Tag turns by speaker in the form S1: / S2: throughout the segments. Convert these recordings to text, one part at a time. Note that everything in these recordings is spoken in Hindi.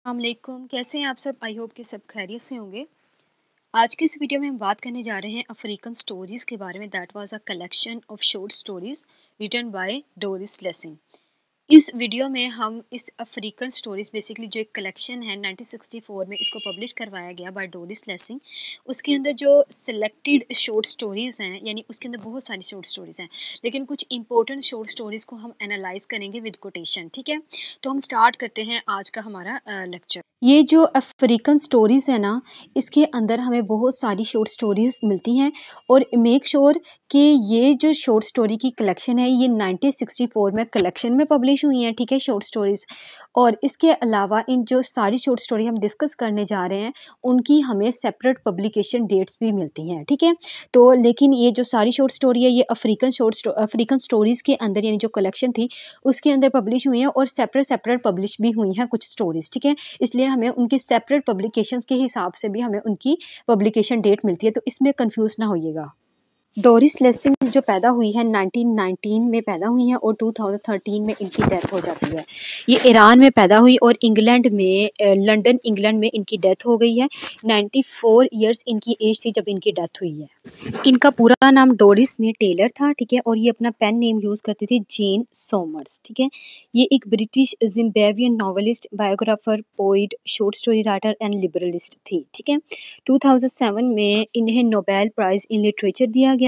S1: अस्सलामुअलैकुम, कैसे हैं आप सब? आई होप कि सब खैरियत से होंगे। आज की इस वीडियो में हम बात करने जा रहे हैं अफ्रीकन स्टोरीज़ के बारे में। That was a collection of short stories written by Doris Lessing. इस वीडियो में हम इस अफ्रीकन स्टोरीज़ बेसिकली जो एक कलेक्शन है 1964 में इसको पब्लिश करवाया गया बाय डोरिस लेसिंग। उसके अंदर जो सिलेक्टेड शॉर्ट स्टोरीज़ हैं, यानी उसके अंदर बहुत सारी शॉर्ट स्टोरीज़ हैं, लेकिन कुछ इंपॉर्टेंट शॉर्ट स्टोरीज़ को हम एनालाइज करेंगे विद कोटेशन। ठीक है, तो हम स्टार्ट करते हैं आज का हमारा लेक्चर। ये जो अफ्रीकन स्टोरीज़ है ना, इसके अंदर हमें बहुत सारी शॉर्ट स्टोरीज़ मिलती हैं और मेक श्योर कि ये जो शॉर्ट स्टोरी की कलेक्शन है ये 1964 में कलेक्शन में पब्लिश हुई हैं। ठीक है, शॉर्ट स्टोरीज़। और इसके अलावा इन जो सारी शॉर्ट स्टोरी हम डिस्कस करने जा रहे हैं उनकी हमें सेपरेट पब्लिकेशन डेट्स भी मिलती हैं। ठीक है, तो लेकिन ये जो सारी शॉर्ट स्टोरी है ये अफ्रीकन स्टोरीज़ के अंदर, यानी जो कलेक्शन थी उसके अंदर पब्लिश हुई हैं और सेपरेट सेपरेट पब्लिश भी हुई हैं कुछ स्टोरीज़। ठीक है, इसलिए हमें उनकी सेपरेट पब्लिकेशंस के हिसाब से भी हमें उनकी पब्लिकेशन डेट मिलती है, तो इसमें कंफ्यूज ना होइएगा। डोरिस लेसिंग जो पैदा हुई है 1919 में पैदा हुई हैं और 2013 में इनकी डेथ हो जाती है। ये ईरान में पैदा हुई और इंग्लैंड में लंदन इंग्लैंड में इनकी डेथ हो गई है। 94 ईयर्स इनकी एज थी जब इनकी डेथ हुई है। इनका पूरा नाम डोरिस में टेलर था। ठीक है, और ये अपना पेन नेम यूज़ करती थी जेन सोमर्स। ठीक है, ये एक British Zimbabwean novelist, biographer, poet, short story writer and liberalist थी। ठीक है, 2007 में इन्हें नोबेल प्राइज़ इन लिटरेचर दिया गया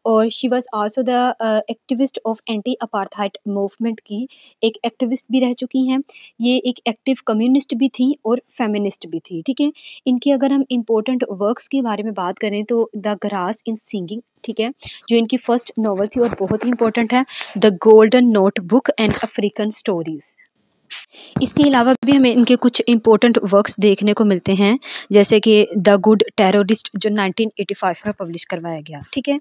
S1: और she was also the activist of anti apartheid movement की एक एक्टिविस्ट भी रह चुकी हैं। ये एक एक्टिव कम्युनिस्ट भी थी और फेमिनिस्ट भी थी। ठीक है, इनकी अगर हम इम्पोर्टेंट वर्क्स के बारे में बात करें तो द ग्रास इन सिंगिंग, ठीक है, जो इनकी फर्स्ट नॉवल थी और बहुत ही इंपॉर्टेंट है, the golden notebook and African stories. इसके अलावा भी हमें इनके कुछ इम्पोर्टेंट वर्क्स देखने को मिलते हैं, जैसे कि द गुड टेररिस्ट जो 1985 में पब्लिश करवाया गया। ठीक है,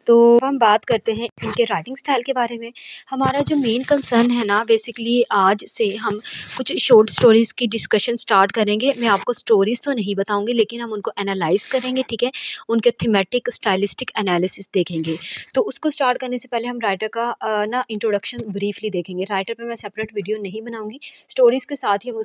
S1: तो हम बात करते हैं इनके राइटिंग स्टाइल के बारे में। हमारा जो मेन कंसर्न है ना, बेसिकली आज से हम कुछ शॉर्ट स्टोरीज़ की डिस्कशन स्टार्ट करेंगे। मैं आपको स्टोरीज़ तो नहीं बताऊंगी लेकिन हम उनको एनालाइज करेंगे। ठीक है, उनके थीमेटिक स्टाइलिस्टिक एनालिसिस देखेंगे। तो उसको स्टार्ट करने से पहले हम राइटर का ना इंट्रोडक्शन ब्रीफली देखेंगे। राइटर पे मैं सेपरेट वीडियो नहीं बनाऊंगी, स्टोरीज़ के साथ ही हम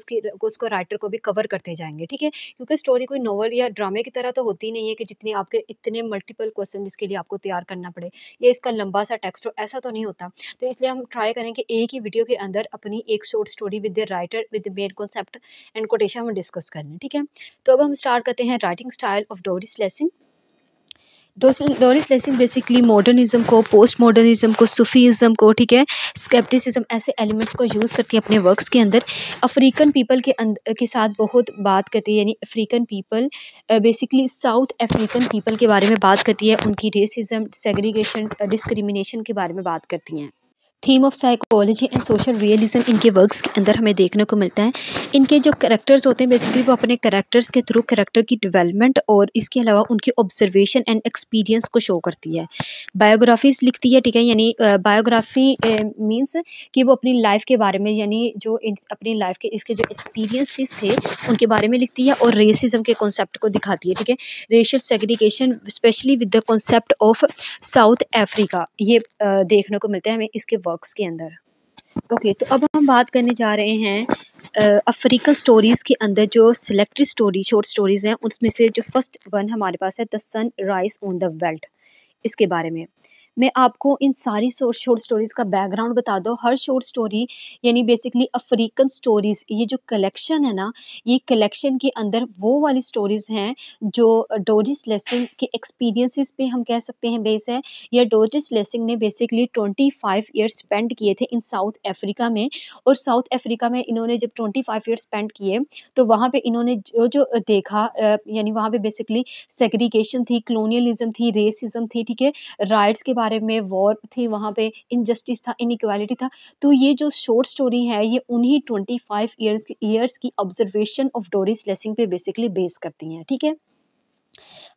S1: उसको राइटर को भी कवर करते जाएंगे। ठीक है, क्योंकि स्टोरी कोई नॉवल या ड्रामे की तरह तो होती नहीं है कि जितने आपके इतने मल्टीपल क्वेश्चन जिसके लिए आपको तैयार करना पड़े, या इसका लंबा सा टेक्स्ट हो, ऐसा तो नहीं होता। तो इसलिए हम ट्राई करें कि एक ही वीडियो के अंदर अपनी एक short story with the writer with the main concept and quotation हम डिस्कस कर लें। ठीक है, तो अब हम स्टार्ट करते हैं writing style of Doris Lessing. Doris Lessing basically modernism को, पोस्ट मॉडर्निज्म को, सूफीज़म को, ठीक है, स्केप्टिसिज्म, ऐसे एलिमेंट्स को यूज़ करती है अपने वर्क्स के अंदर। अफ्रीकन पीपल के साथ बहुत बात करती है, यानी African people basically south African people के बारे में बात करती है, उनकी रेसिज्म, सेग्रीगेशन, डिस्क्रिमिनेशन के बारे में बात करती हैं। Theme of psychology and social realism इनके वर्क्स के अंदर हमें देखने को मिलता है। इनके जो कैरेक्टर्स होते हैं बेसिकली वो अपने कैरेक्टर्स के थ्रू कैरेक्टर की डेवलपमेंट और इसके अलावा उनकी ऑब्जर्वेशन एंड एक्सपीरियंस को शो करती है। बायोग्राफीज लिखती है। ठीक है, यानी बायोग्राफी मीन्स कि वो अपनी लाइफ के बारे में, यानी जो अपनी लाइफ के इसके जो एक्सपीरियंसेस थे उनके बारे में लिखती है और रेसिज्म के कॉन्सेप्ट को दिखाती है। ठीक है, racial segregation specially with the concept of south Africa, ये देखने को मिलते हैं हमें इसके वर्क्स के अंदर। ओके, तो अब हम बात करने जा रहे हैं अफ्रीकन स्टोरीज़ के अंदर जो सिलेक्टेड स्टोरी शॉर्ट स्टोरीज़ हैं उसमें से जो फर्स्ट वन हमारे पास है the sunrise on the veld, इसके बारे में। मैं आपको इन सारी शॉर्ट स्टोरीज़ का बैकग्राउंड बता दूँ। हर शॉर्ट स्टोरी यानी बेसिकली अफ्रीकन स्टोरीज़, ये जो कलेक्शन है ना, ये कलेक्शन के अंदर वो वाली स्टोरीज़ हैं जो डोरिस लेसिंग के एक्सपीरियंसेस पे हम कह सकते हैं बेस है। या डोरिस लेसिंग ने बेसिकली 25 ईयर्स स्पेंड किए थे इन साउथ अफ्रीका में, और साउथ अफ्रीका में इन्होंने जब 25 ईयर्स स्पेंड किए तो वहाँ पे इन्होंने जो जो देखा, यानी वहाँ पे बेसिकली सेग्रीगेशन थी, कलोनियलिज्म थी, रेसिज्म थी। ठीक है, राइट्स के बारे में, वॉर थी, वहाँ पे इनजस्टिस था, इनइक्वालिटी था। तो ये जो शॉर्ट स्टोरी है ये उन्हीं 25 ईयर्स की ऑब्जर्वेशन ऑफ डोरिस लेसिंग पे बेसिकली बेस करती हैं। ठीक है,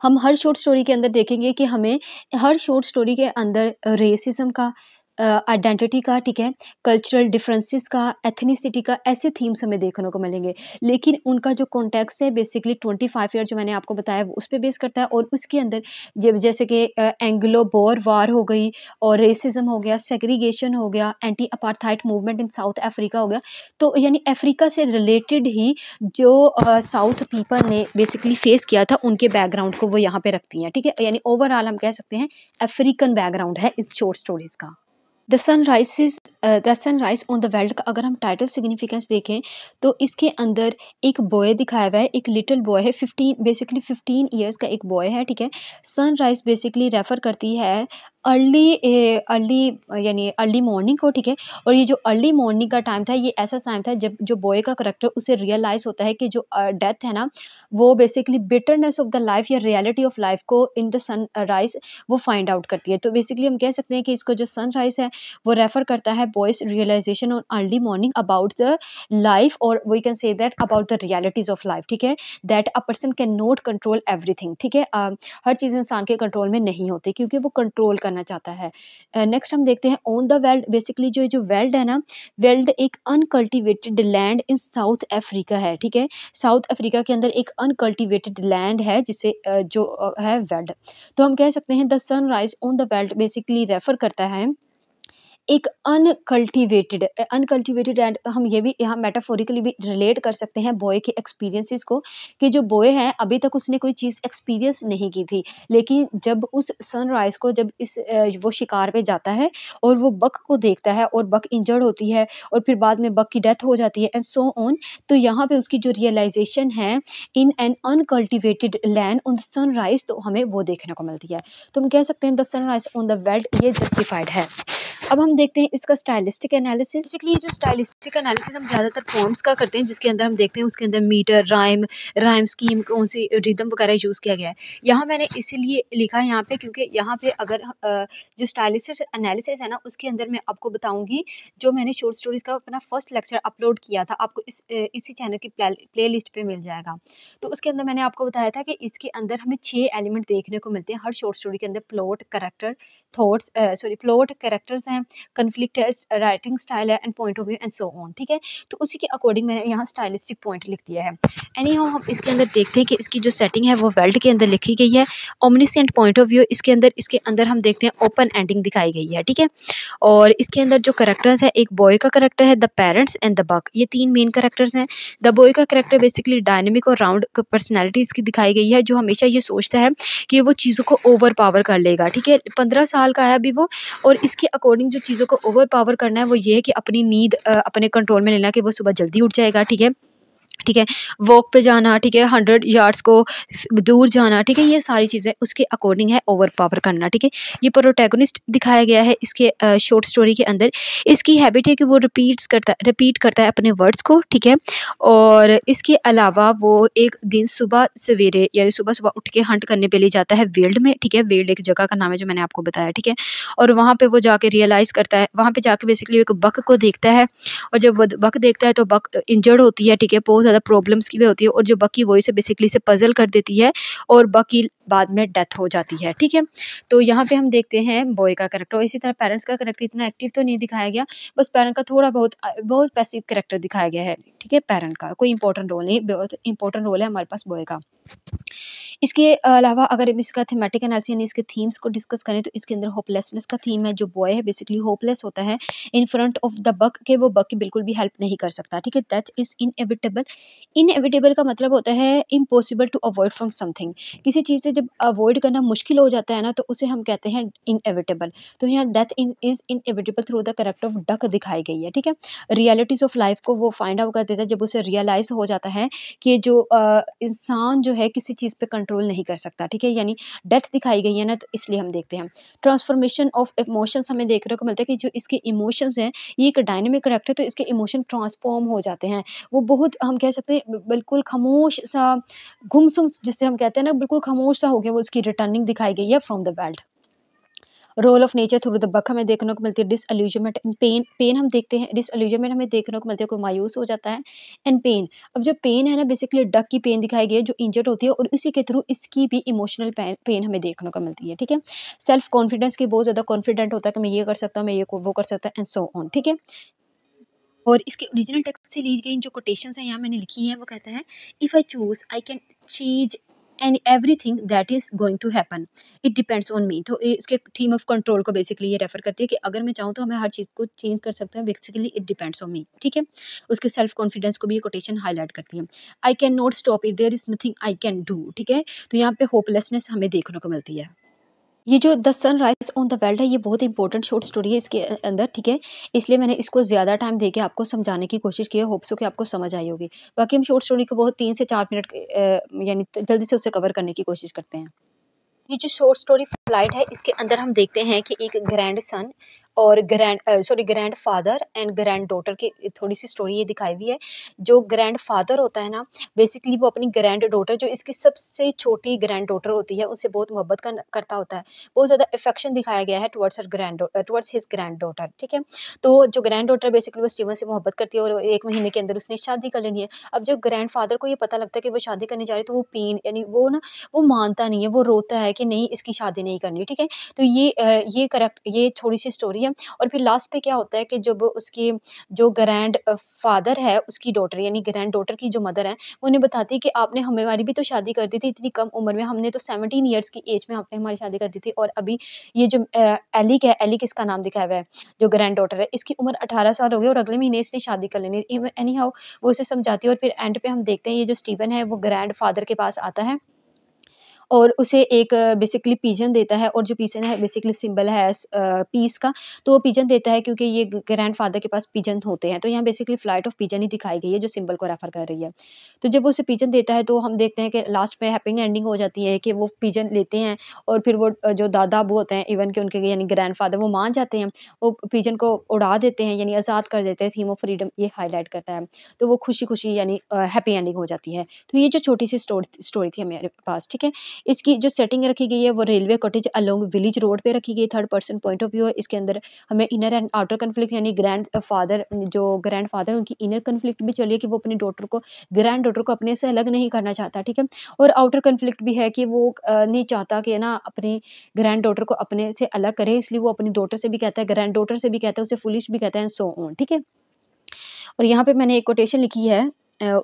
S1: हम हर शॉर्ट स्टोरी के अंदर देखेंगे कि हमें हर शॉर्ट स्टोरी के अंदर रेसिज्म का, आइडेंटिटी का, ठीक है, कल्चरल डिफरेंसेस का, एथनिसिटी का, ऐसे थीम्स हमें देखने को मिलेंगे। लेकिन उनका जो कॉन्टेक्स्ट है बेसिकली 25 ईयर जो मैंने आपको बताया वो उस पे बेस करता है, और उसके अंदर जैसे कि एंग्लो बोर वार हो गई, और रेसिज्म हो गया, सेग्रीगेशन हो गया, anti apartheid movement in South Africa हो गया। तो यानी अफ्रीका से रिलेटेड ही जो साउथ पीपल ने बेसिकली फेस किया था, उनके बैकग्राउंड को वो यहाँ पे रखती हैं, ठीक है। यानी ओवरऑल हम कह सकते हैं अफ्रीकन बैकग्राउंड है इस शॉर्ट स्टोरीज का। The sunrise on the weld का अगर हम टाइटल सिग्निफिकेंस देखें तो इसके अंदर एक बॉय दिखाया हुआ है, एक लिटिल बॉय है, 15 ईयर्स का एक बॉय है, ठीक है। सनराइज बेसिकली रेफर करती है अर्ली यानी अर्ली मॉर्निंग को, ठीक है। और ये जो अर्ली मॉर्निंग का टाइम था, ये ऐसा टाइम था जब जो बॉय का करेक्टर उसे रियलाइज होता है कि जो डेथ है ना, वो basically bitterness of the life या रियलिटी ऑफ लाइफ को इन द सनराइज वो फाइंड आउट करती है। तो बेसिकली हम कह सकते हैं कि इसको जो सनराइज है वो रेफर करता है boys realization on early morning about the life, और we can say that about the realities of life, ठीक है। That a person can not control everything, ठीक है। हर चीज़ इंसान के कंट्रोल में नहीं होती क्योंकि वो कंट्रोल करना चाहता है। नेक्स्ट हम देखते हैं ऑन द वेल्ड। बेसिकली जो वेल्ड है ना, वेल्ड एक uncultivated land in South Africa है, ठीक है। साउथ अफ्रीका के अंदर एक अनकल्टिवेटेड लैंड है जिसे जो है वेल्ड। तो हम कह सकते हैं the sunrise on the weld basically refer करता है एक अनकल्टिवेटेड एंड हम ये भी यहाँ मेटाफोरिकली भी रिलेट कर सकते हैं बॉय के एक्सपीरियंसेस को, कि जो बॉय है अभी तक उसने कोई चीज़ एक्सपीरियंस नहीं की थी, लेकिन जब उस सनराइज को जब वो शिकार पे जाता है और वो बक को देखता है और बक इंजर्ड होती है और फिर बाद में बक की डेथ हो जाती है एंड सो ऑन, तो यहाँ पे उसकी जो रियलाइजेशन है in an uncultivated land on the sunrise, तो हमें वो देखने को मिलती है। तो हम कह सकते हैं the sunrise on the weld ये जस्टिफाइड है। अब हम देखते हैं इसका स्टाइलिस्टिक एनालिसिस। बेसिकली जो स्टाइलिस्टिक एनालिसिस हम ज़्यादातर फॉर्म्स का करते हैं, जिसके अंदर हम देखते हैं उसके अंदर मीटर, राइम स्कीम, कौन सी रिदम वगैरह यूज़ किया गया है। यहाँ मैंने इसीलिए लिखा है यहाँ पे क्योंकि यहाँ पे अगर जो स्टाइलिस्टिक एनालिसिस है ना, उसके अंदर मैं आपको बताऊँगी, जो मैंने शॉर्ट स्टोरीज़ का अपना फर्स्ट लेक्चर अपलोड किया था, आपको इसी चैनल की प्ले लिस्ट पर मिल जाएगा। तो उसके अंदर मैंने आपको बताया था कि इसके अंदर हमें 6 एलिमेंट देखने को मिलते हैं हर शॉर्ट स्टोरी के अंदर। प्लॉट, करेक्टर, प्लॉट, कैरेक्टर्स हैं, कन्फ्लिक्ट है, राइटिंग स्टाइल है and point of view and so on, ठीक है। तो उसी के अकॉर्डिंग मैंने यहाँ स्टाइलिस्टिक पॉइंट लिख दिया है। एनी हाउ हम इसके अंदर देखते हैं कि इसकी जो सेटिंग है वो वर्ल्ड के अंदर लिखी गई है। ओमनिसेंट पॉइंट ऑफ व्यू इसके अंदर हम देखते हैं ओपन एंडिंग दिखाई गई है, ठीक है। और इसके अंदर जो करेक्टर्स है, एक बॉय का करेक्टर है, the parents and the buck, ये 3 मेन करेक्टर्स हैं। द बॉय का करेक्टर बेसिकली डायनेमिक और राउंड पर्सनैलिटी इसकी दिखाई गई है, जो हमेशा ये सोचता है कि वो चीज़ों को ओवर पावर कर लेगा, ठीक है। 15 साल का है अभी वो, और इसके अकॉर्डिंग जो चीज़ों को ओवर पावर करना है वो ये है कि अपनी नींद अपने कंट्रोल में लेना, कि वो सुबह जल्दी उठ जाएगा, ठीक है। ठीक है, वॉक पे जाना, ठीक है, 100 यार्ड्स को दूर जाना, ठीक है, ये सारी चीज़ें उसके अकॉर्डिंग है ओवर पावर करना, ठीक है। ये प्रोटैगनिस्ट दिखाया गया है इसके शॉर्ट स्टोरी के अंदर। इसकी हैबिट है कि वो रिपीट करता है अपने वर्ड्स को, ठीक है। और इसके अलावा वो एक दिन सुबह सवेरे यानी सुबह उठ के हंट करने पे ले जाता है वेल्ड में, ठीक है। वेल्ड एक जगह का नाम है जो मैंने आपको बताया, ठीक है। और वहाँ पे वो जाके रियलाइज़ करता है, वहाँ पे जाके बेसिकली एक बक को देखता है, और जब वो बक देखता है तो बक इंजर्ड होती है, ठीक है, बहुत ज़्यादा प्रॉब्लम्स की भी होती है, और जो बक की वॉइस है बेसिकली से पजल कर देती है और बक की बाद में डेथ हो जाती है, ठीक है। तो यहाँ पे हम देखते हैं बॉय का करेक्टर। इसी तरह पेरेंट्स का करेक्टर इतना एक्टिव तो नहीं दिखाया गया, बस पेरेंट का थोड़ा बहुत पैसिव करेक्टर दिखाया गया है, ठीक है। पेरेंट का कोई इंपॉर्टेंट रोल नहीं, बहुत इंपॉर्टेंट रोल है हमारे पास बॉय का। इसके अलावा अगर हम इसका थीमेटिक एनालिसिस यानी इसके थीम्स को डिस्कस करें, तो इसके अंदर होपलेसनेस का थीम है। जो बॉय है बेसिकली होपलेस होता है in front of the buck, के वो बक की बिल्कुल भी हेल्प नहीं कर सकता, ठीक है। That is inevitable. इनएविटेबल का मतलब होता है impossible to avoid from something. किसी चीज़ से जब अवॉइड करना मुश्किल हो जाता है ना, तो उसे हम कहते हैं इनएविटेबल। तो यहाँ death is inevitable through the character of duck दिखाई गई है, ठीक है। रियलिटीज ऑफ लाइफ को वो फाइंड आउट कर देता है जब उसे रियलाइज हो जाता है कि जो इंसान जो है किसी चीज़ पे कंट्रोल नहीं कर सकता, ठीक है। यानी डेथ दिखाई गई है ना, तो इसलिए हम देखते हैं ट्रांसफॉर्मेशन ऑफ इमोशंस हमें देखने को मिलता है कि जो इसके इमोशंस हैं, ये एक डायनेमिक करेक्टर, तो इसके इमोशन ट्रांसफॉर्म हो जाते हैं। वो बहुत हम कह सकते हैं बिल्कुल खामोश सा, गुमसुम जिससे हम कहते हैं ना, बिल्कुल खामोश सा हो गया, वो उसकी रिटर्निंग दिखाई गई है from the world. Role of nature through the buck हमें देखने को मिलती है। डिसअल्यूजनमेंट इन पेन, पेन हम देखते हैं, डिसअल्यूजनमेंट हमें देखने को मिलती है, कोई मायूस हो जाता है। एंड पेन, अब जो पेन है ना बेसिकली डक की पेन दिखाई गई है जो इंजर्ड होती है और इसी के थ्रू इसकी भी इमोशनल पेन हमें देखने को मिलती है। ठीक है, सेल्फ कॉन्फिडेंस की बहुत ज़्यादा कॉन्फिडेंट होता है कि मैं ये कर सकता हूँ, मैं ये वो कर सकता हूँ एंड सो ऑन। ठीक है, और इसके ओरिजिनल टेक्स्ट से ली गई जो कोटेशंस हैं यहाँ मैंने लिखी हैं, वो कहता है if I choose I can change and everything that is going to happen, it depends on me. तो इसके थीम ऑफ कंट्रोल को बेसिकली ये रेफर करती है कि अगर मैं चाहूँ तो मैं हर चीज़ को चेंज कर सकता हूँ, बेसिकली इट डिपेंड्स ऑन मी। ठीक है, उसके सेल्फ कॉन्फिडेंस को भी ये कोटेशन हाईलाइट करती है। I can not stop it, there is nothing I can do. ठीक है, तो यहाँ पे होपलेसनेस हमें देखने को मिलती है। ये जो the sunrise on the world है ये बहुत इंपॉर्टेंट शॉर्ट स्टोरी है इसके अंदर। ठीक है, इसलिए मैंने इसको ज़्यादा टाइम देके आपको समझाने की कोशिश की है, होप्स हो कि आपको समझ आई होगी। बाकी हम शॉर्ट स्टोरी को बहुत 3 से 4 मिनट यानी जल्दी से उसे कवर करने की कोशिश करते हैं। ये जो शॉर्ट स्टोरी फ्लाइट है इसके अंदर हम देखते हैं कि एक ग्रैंड सन और grand father and grand daughter की थोड़ी सी स्टोरी ये दिखाई हुई है। जो ग्रैंड फादर होता है ना बेसिकली वो अपनी ग्रैंड डॉटर जो इसकी सबसे छोटी ग्रैंड डॉटर होती है उनसे बहुत मोहब्बत करता होता है। बहुत ज़्यादा अफेक्शन दिखाया गया है टुवर्ड्स हिज ग्रैंड डॉटर। ठीक है, तो जो ग्रैंड डॉटर बेसिकली वो स्टीवन से मोहब्बत करती है और 1 महीने के अंदर उसने शादी कर लेनी है। अब जब ग्रैंड फादर को ये पता लगता है कि वो शादी करने जा रही है तो वो यानी वो ना वो मानता नहीं है, वो रोता है कि नहीं इसकी शादी नहीं करनी। ठीक है, तो ये थोड़ी सी स्टोरी है। और फिर लास्ट पे क्या होता है कि जब उसकी जो ग्रैंड फादर है उसकी डॉटर यानी ग्रैंड डॉटर की जो मदर है वो उन्हें बताती है कि आपने हमारी भी तो शादी कर दी थी इतनी कम उम्र में, हमने तो 17 ईयर्स की एज में आपने हमारी शादी कर दी थी और अभी ये जो एलिक है, एलिक इसका नाम दिखाया हुआ है जो ग्रैंड डॉटर है, इसकी उम्र 18 साल हो गई और अगले महीने इसने शादी कर लेनी। एनी हाउ वो उसे समझाती है और फिर एंड पे हम देखते हैं ये जो स्टीवन है वो ग्रैंड फादर के पास आता है और उसे एक बेसिकली पिजन देता है और जो पिजन है बेसिकली सिंबल है पीस का, तो वो पिजन देता है क्योंकि ये ग्रैंडफादर के पास पिजन होते हैं। तो यहाँ बेसिकली फ्लाइट ऑफ पिजन ही दिखाई गई है जो सिंबल को रेफर कर रही है। तो जब वो उसे पिजन देता है तो हम देखते हैं कि लास्ट में हैप्पी एंडिंग हो जाती है कि वो पिजन लेते हैं और फिर वो जो दादा अबू होते हैं इवन के उनके यानी ग्रैंडफादर वो मान जाते हैं, वो पिजन को उड़ा देते हैं यानी आज़ाद कर देते हैं। थीम ऑफ फ्रीडम ये हाईलाइट करता है, तो वो खुशी खुशी यानी हैप्पी एंडिंग हो जाती है। तो ये जो छोटी सी स्टोरी थी हमारे पास। ठीक है, इसकी जो सेटिंग रखी गई है वो railway cottage along village road पे रखी गई, third person point of view है। इसके अंदर हमें इनर एंड आउटर कन्फ्लिक्ट यानी ग्रैंड फादर उनकी इनर कन्फ्लिक्ट भी चलिए कि वो अपनी डॉटर को ग्रैंड डॉटर को अपने से अलग नहीं करना चाहता। ठीक है, और आउटर कन्फ्लिक्ट भी है कि वो नहीं चाहता कि ना अपनी ग्रैंड डॉटर को अपने से अलग करे, इसलिए वो अपनी डॉटर से भी कहता है, ग्रैंड डॉटर से भी कहता है, उसे फुलिश भी कहता है एंड सो ऑन। ठीक है, और यहाँ पे मैंने एक कोटेशन लिखी है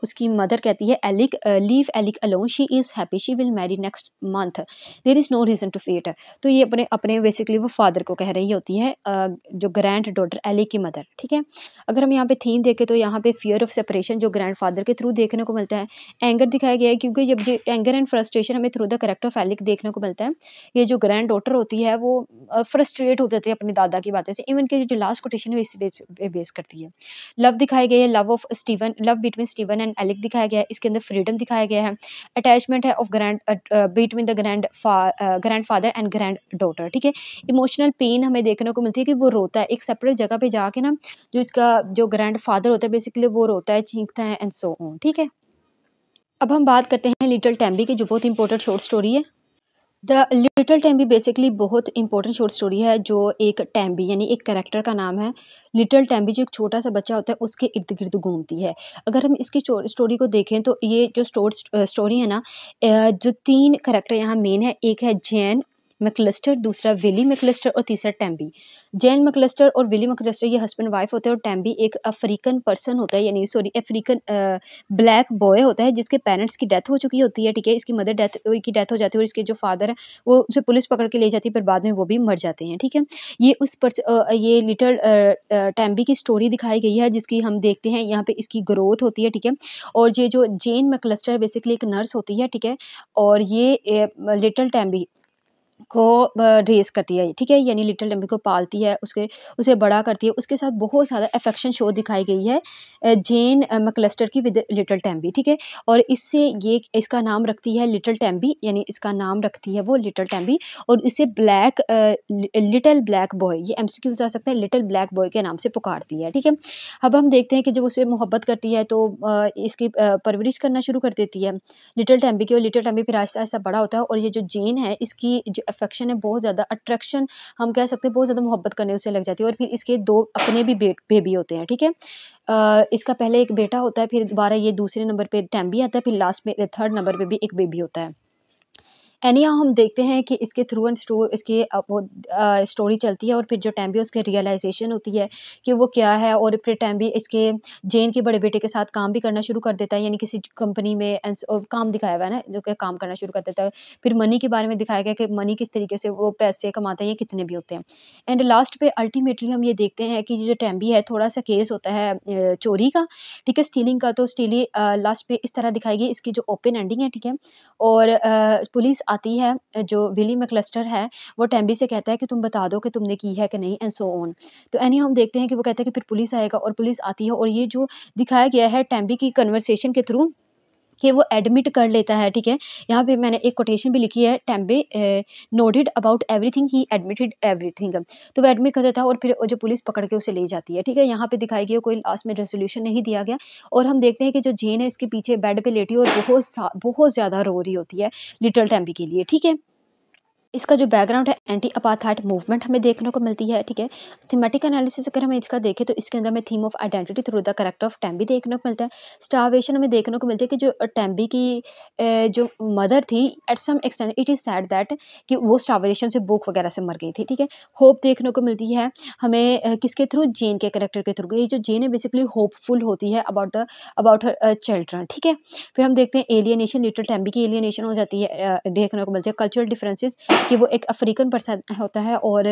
S1: उसकी मदर कहती है Alec leave Alec alone, she is happy, she will marry next month, there is no reason to fret. तो ये अपने अपने बेसिकली वो फादर को कह रही होती है जो ग्रैंड डॉटर एलिक की मदर। ठीक है, अगर हम यहाँ पे थीम देखें तो यहाँ पे फियर ऑफ सेपरेशन जो ग्रैंड फादर के थ्रू देखने को मिलता है। एंगर दिखाया गया है क्योंकि जब जो एंगर एंड फ्रस्ट्रेशन हमें through the character of Alec देखने को मिलता है। ये जो ग्रैंड डॉटर होती है वो फ्रस्ट्रेट हो जाती है अपनी दादा की बातें से, इवन की जो लास्ट कोटेशन है इसी बेस करती है। लव दिखाई गई है, love between Steven and Alec दिखाया गया है। इसके अंदर फ्रीडम दिखाया गया है, अटैचमेंट है of between the grand father and grand daughter. ठीक है, इमोशनल पेन हमें देखने को मिलती है कि वो रोता है एक सेपरेट जगह पे जाके ना, जो इसका जो ग्रैंड फादर होता है बेसिकली वो रोता है, चीखता है एंड सो ऑन। ठीक है, अब हम बात करते हैं लिटिल टैम्बी की जो बहुत इंपॉर्टेंट शॉर्ट स्टोरी है। द लिटिल टैम्बी बेसिकली बहुत इंपॉर्टेंट शॉर्ट स्टोरी है जो एक टैम्बी यानी एक कैरेक्टर का नाम है। लिटिल टैम्बी जो एक छोटा सा बच्चा होता है उसके इर्द गिर्द घूमती है। अगर हम इसकी स्टोरी को देखें तो ये जो स्टोरी है ना जो 3 कैरेक्टर यहाँ मेन है, एक है जैन मैकलिस्टर, दूसरा विली मैकलिस्टर और तीसरा टैम्बी। जैन मैकलिस्टर और विली मैकलिस्टर ये हस्बैंड वाइफ होते हैं और टैम्बी एक अफ्रीकन पर्सन होता है यानी सॉरी अफ्रीकन ब्लैक बॉय होता है जिसके पेरेंट्स की डेथ हो चुकी होती है। ठीक है, इसकी मदर की डेथ हो जाती है और इसके जो फादर है वो उसे पुलिस पकड़ के ले जाती है, पर बाद में वो भी मर जाते हैं। ठीक है, ये लिटिल टैम्बी की स्टोरी दिखाई गई है जिसकी हम देखते हैं यहाँ पे इसकी ग्रोथ होती है। ठीक है, और ये जो जेन मैकलिस्टर बेसिकली एक नर्स होती है। ठीक है, और ये लिटिल टैम्बी को रेज़ करती है। ठीक है, यानी लिटिल टैम्बी को पालती है, उसे बड़ा करती है, उसके साथ बहुत ज़्यादा अफेक्शन शो दिखाई गई है जेन मैकलिस्टर की विद लिटिल टैम्बी। ठीक है, और इससे ये इसका नाम रखती है लिटिल टैम्बी यानी इसका नाम रखती है वो लिटिल टैम्बी और इसे लिटिल ब्लैक बॉय ये एमसीक्यू आ सकता है लिटिल ब्लैक बॉय के नाम से पुकारती है। ठीक है, अब हम देखते हैं कि जब उसे मोहब्बत करती है तो इसकी परवरिश करना शुरू कर देती है लिटिल टैम्बी की, और लिटिल टैम्बी फिर आहिस्ता आहिस्ता बड़ा होता है और ये जो जेन है इसकी जो अफेक्शन है, बहुत ज़्यादा अट्रैक्शन हम कह सकते हैं, बहुत ज़्यादा मोहब्बत करने उसे लग जाती है। और फिर इसके 2 अपने भी बेबी होते हैं, ठीक है। इसका पहले एक बेटा होता है, फिर दोबारा ये दूसरे नंबर पे टैम्बी आता है, फिर लास्ट में 3rd नंबर पे भी एक बेबी होता है। एनीहाउ हम देखते हैं कि इसके थ्रू एंड थ्रू इसकी वो स्टोरी चलती है और फिर जो टैम्बी उसके रियलाइजेशन होती है कि वो क्या है। और फिर टैम्बी इसके जेन के बड़े बेटे के साथ काम भी करना शुरू कर देता है, यानी किसी कंपनी में काम दिखाया हुआ है ना, जो कि काम करना शुरू कर देता है। फिर मनी के बारे में दिखाया गया कि मनी किस तरीके से वो पैसे कमाते हैं, ये कितने भी होते हैं। एंड लास्ट पे अल्टीमेटली हम ये देखते हैं कि जो टैम्बी है, थोड़ा सा केस होता है चोरी का, ठीक है, स्टीलिंग का। तो स्टीली लास्ट पे इस तरह दिखाई गई, इसकी जो ओपन एंडिंग है, ठीक है। और पुलिस आती है, जो विली मैकलिस्टर है वो टैम्बी से कहता है कि तुम बता दो कि तुमने की है कि नहीं, एंड सो ऑन। तो एनी हम देखते हैं कि वो कहता है कि फिर पुलिस आएगा, और पुलिस आती है। और ये जो दिखाया गया है टैम्बी की कन्वर्सेशन के थ्रू कि वो एडमिट कर लेता है, ठीक है। यहाँ पे मैंने एक कोटेशन भी लिखी है, Tambu noted about everything, he admitted everything. तो वो एडमिट कर देता है और फिर जो पुलिस पकड़ के उसे ले जाती है, ठीक है। यहाँ पे दिखाई गई कोई लास्ट में रेजोल्यूशन नहीं दिया गया। और हम देखते हैं कि जो जेन है इसके पीछे बेड पे लेटी है और बहुत ज़्यादा रो रही होती है लिटिल टैम्बी के लिए, ठीक है। इसका जो बैकग्राउंड है एंटी अपार्थाइड मूवमेंट हमें देखने को मिलती है, ठीक है। थीमेटिक एनालिसिस अगर हम इसका देखें तो इसके अंदर हमें theme of identity through the character of Tambu देखने को मिलता है। स्टारवेशन हमें देखने को मिलती है कि जो टैम्बी की जो मदर थी, at some extent it is sad that कि वो स्टारवेशन से भूख वगैरह से मर गई थी, ठीक है। होप देखने को मिलती है हमें किसके थ्रू, जेन के कैरेक्टर के थ्रू। ये जो जेन है बेसिकली होपफुल होती है अबाउट हर चिल्ड्रन, ठीक है। फिर हम देखते हैं एलियनेशन, लिटिल टैम्बी की एलियनेशन हो जाती है, देखने को मिलती है। कल्चरल डिफरेंसेस कि वो एक अफ्रीकन पर्सन होता है, और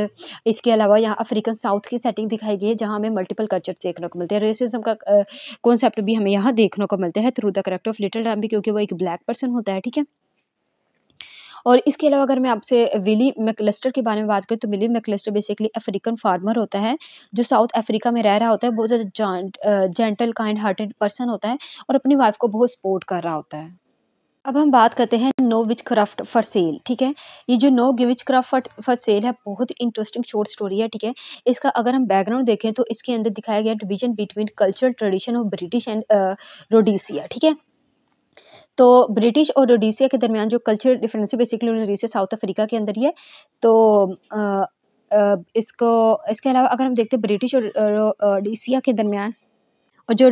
S1: इसके अलावा यहाँ अफ्रीकन साउथ की सेटिंग दिखाई गई है जहाँ हमें मल्टीपल कल्चर देखने को मिलते हैं। रेसिज्म का कॉन्सेप्ट भी हमें यहाँ देखने को मिलता है through the character of little Tambu, क्योंकि वो एक ब्लैक पर्सन होता है, ठीक है। और इसके अलावा अगर मैं आपसे विली मैकलिस्टर के बारे में बात करूँ तो Willie McAllister basically African farmer होता है जो साउथ अफ्रीका में रह रहा होता है। बहुत ज़्यादा जेंटल काइंड हार्टेड पर्सन होता है और अपनी वाइफ को बहुत सपोर्ट कर रहा होता है। अब हम बात करते हैं नो विचक्राफ्ट फॉर सेल, ठीक है। ये जो नो विचक्राफ्ट फॉर सेल है बहुत ही इंटरेस्टिंग शॉर्ट स्टोरी है, ठीक है। इसका अगर हम बैकग्राउंड देखें तो इसके अंदर दिखाया गया division between cultural tradition of British and Rhodesia, ठीक है। तो ब्रिटिश और रोडीसिया के दरमियान जो कल्चरल डिफरेंस है, बेसिकली रोडीसिया साउथ अफ्रीका के अंदर ही है। तो इसके अलावा अगर हम देखते हैं ब्रिटिश और रोडीसिया के दरमियान, और जो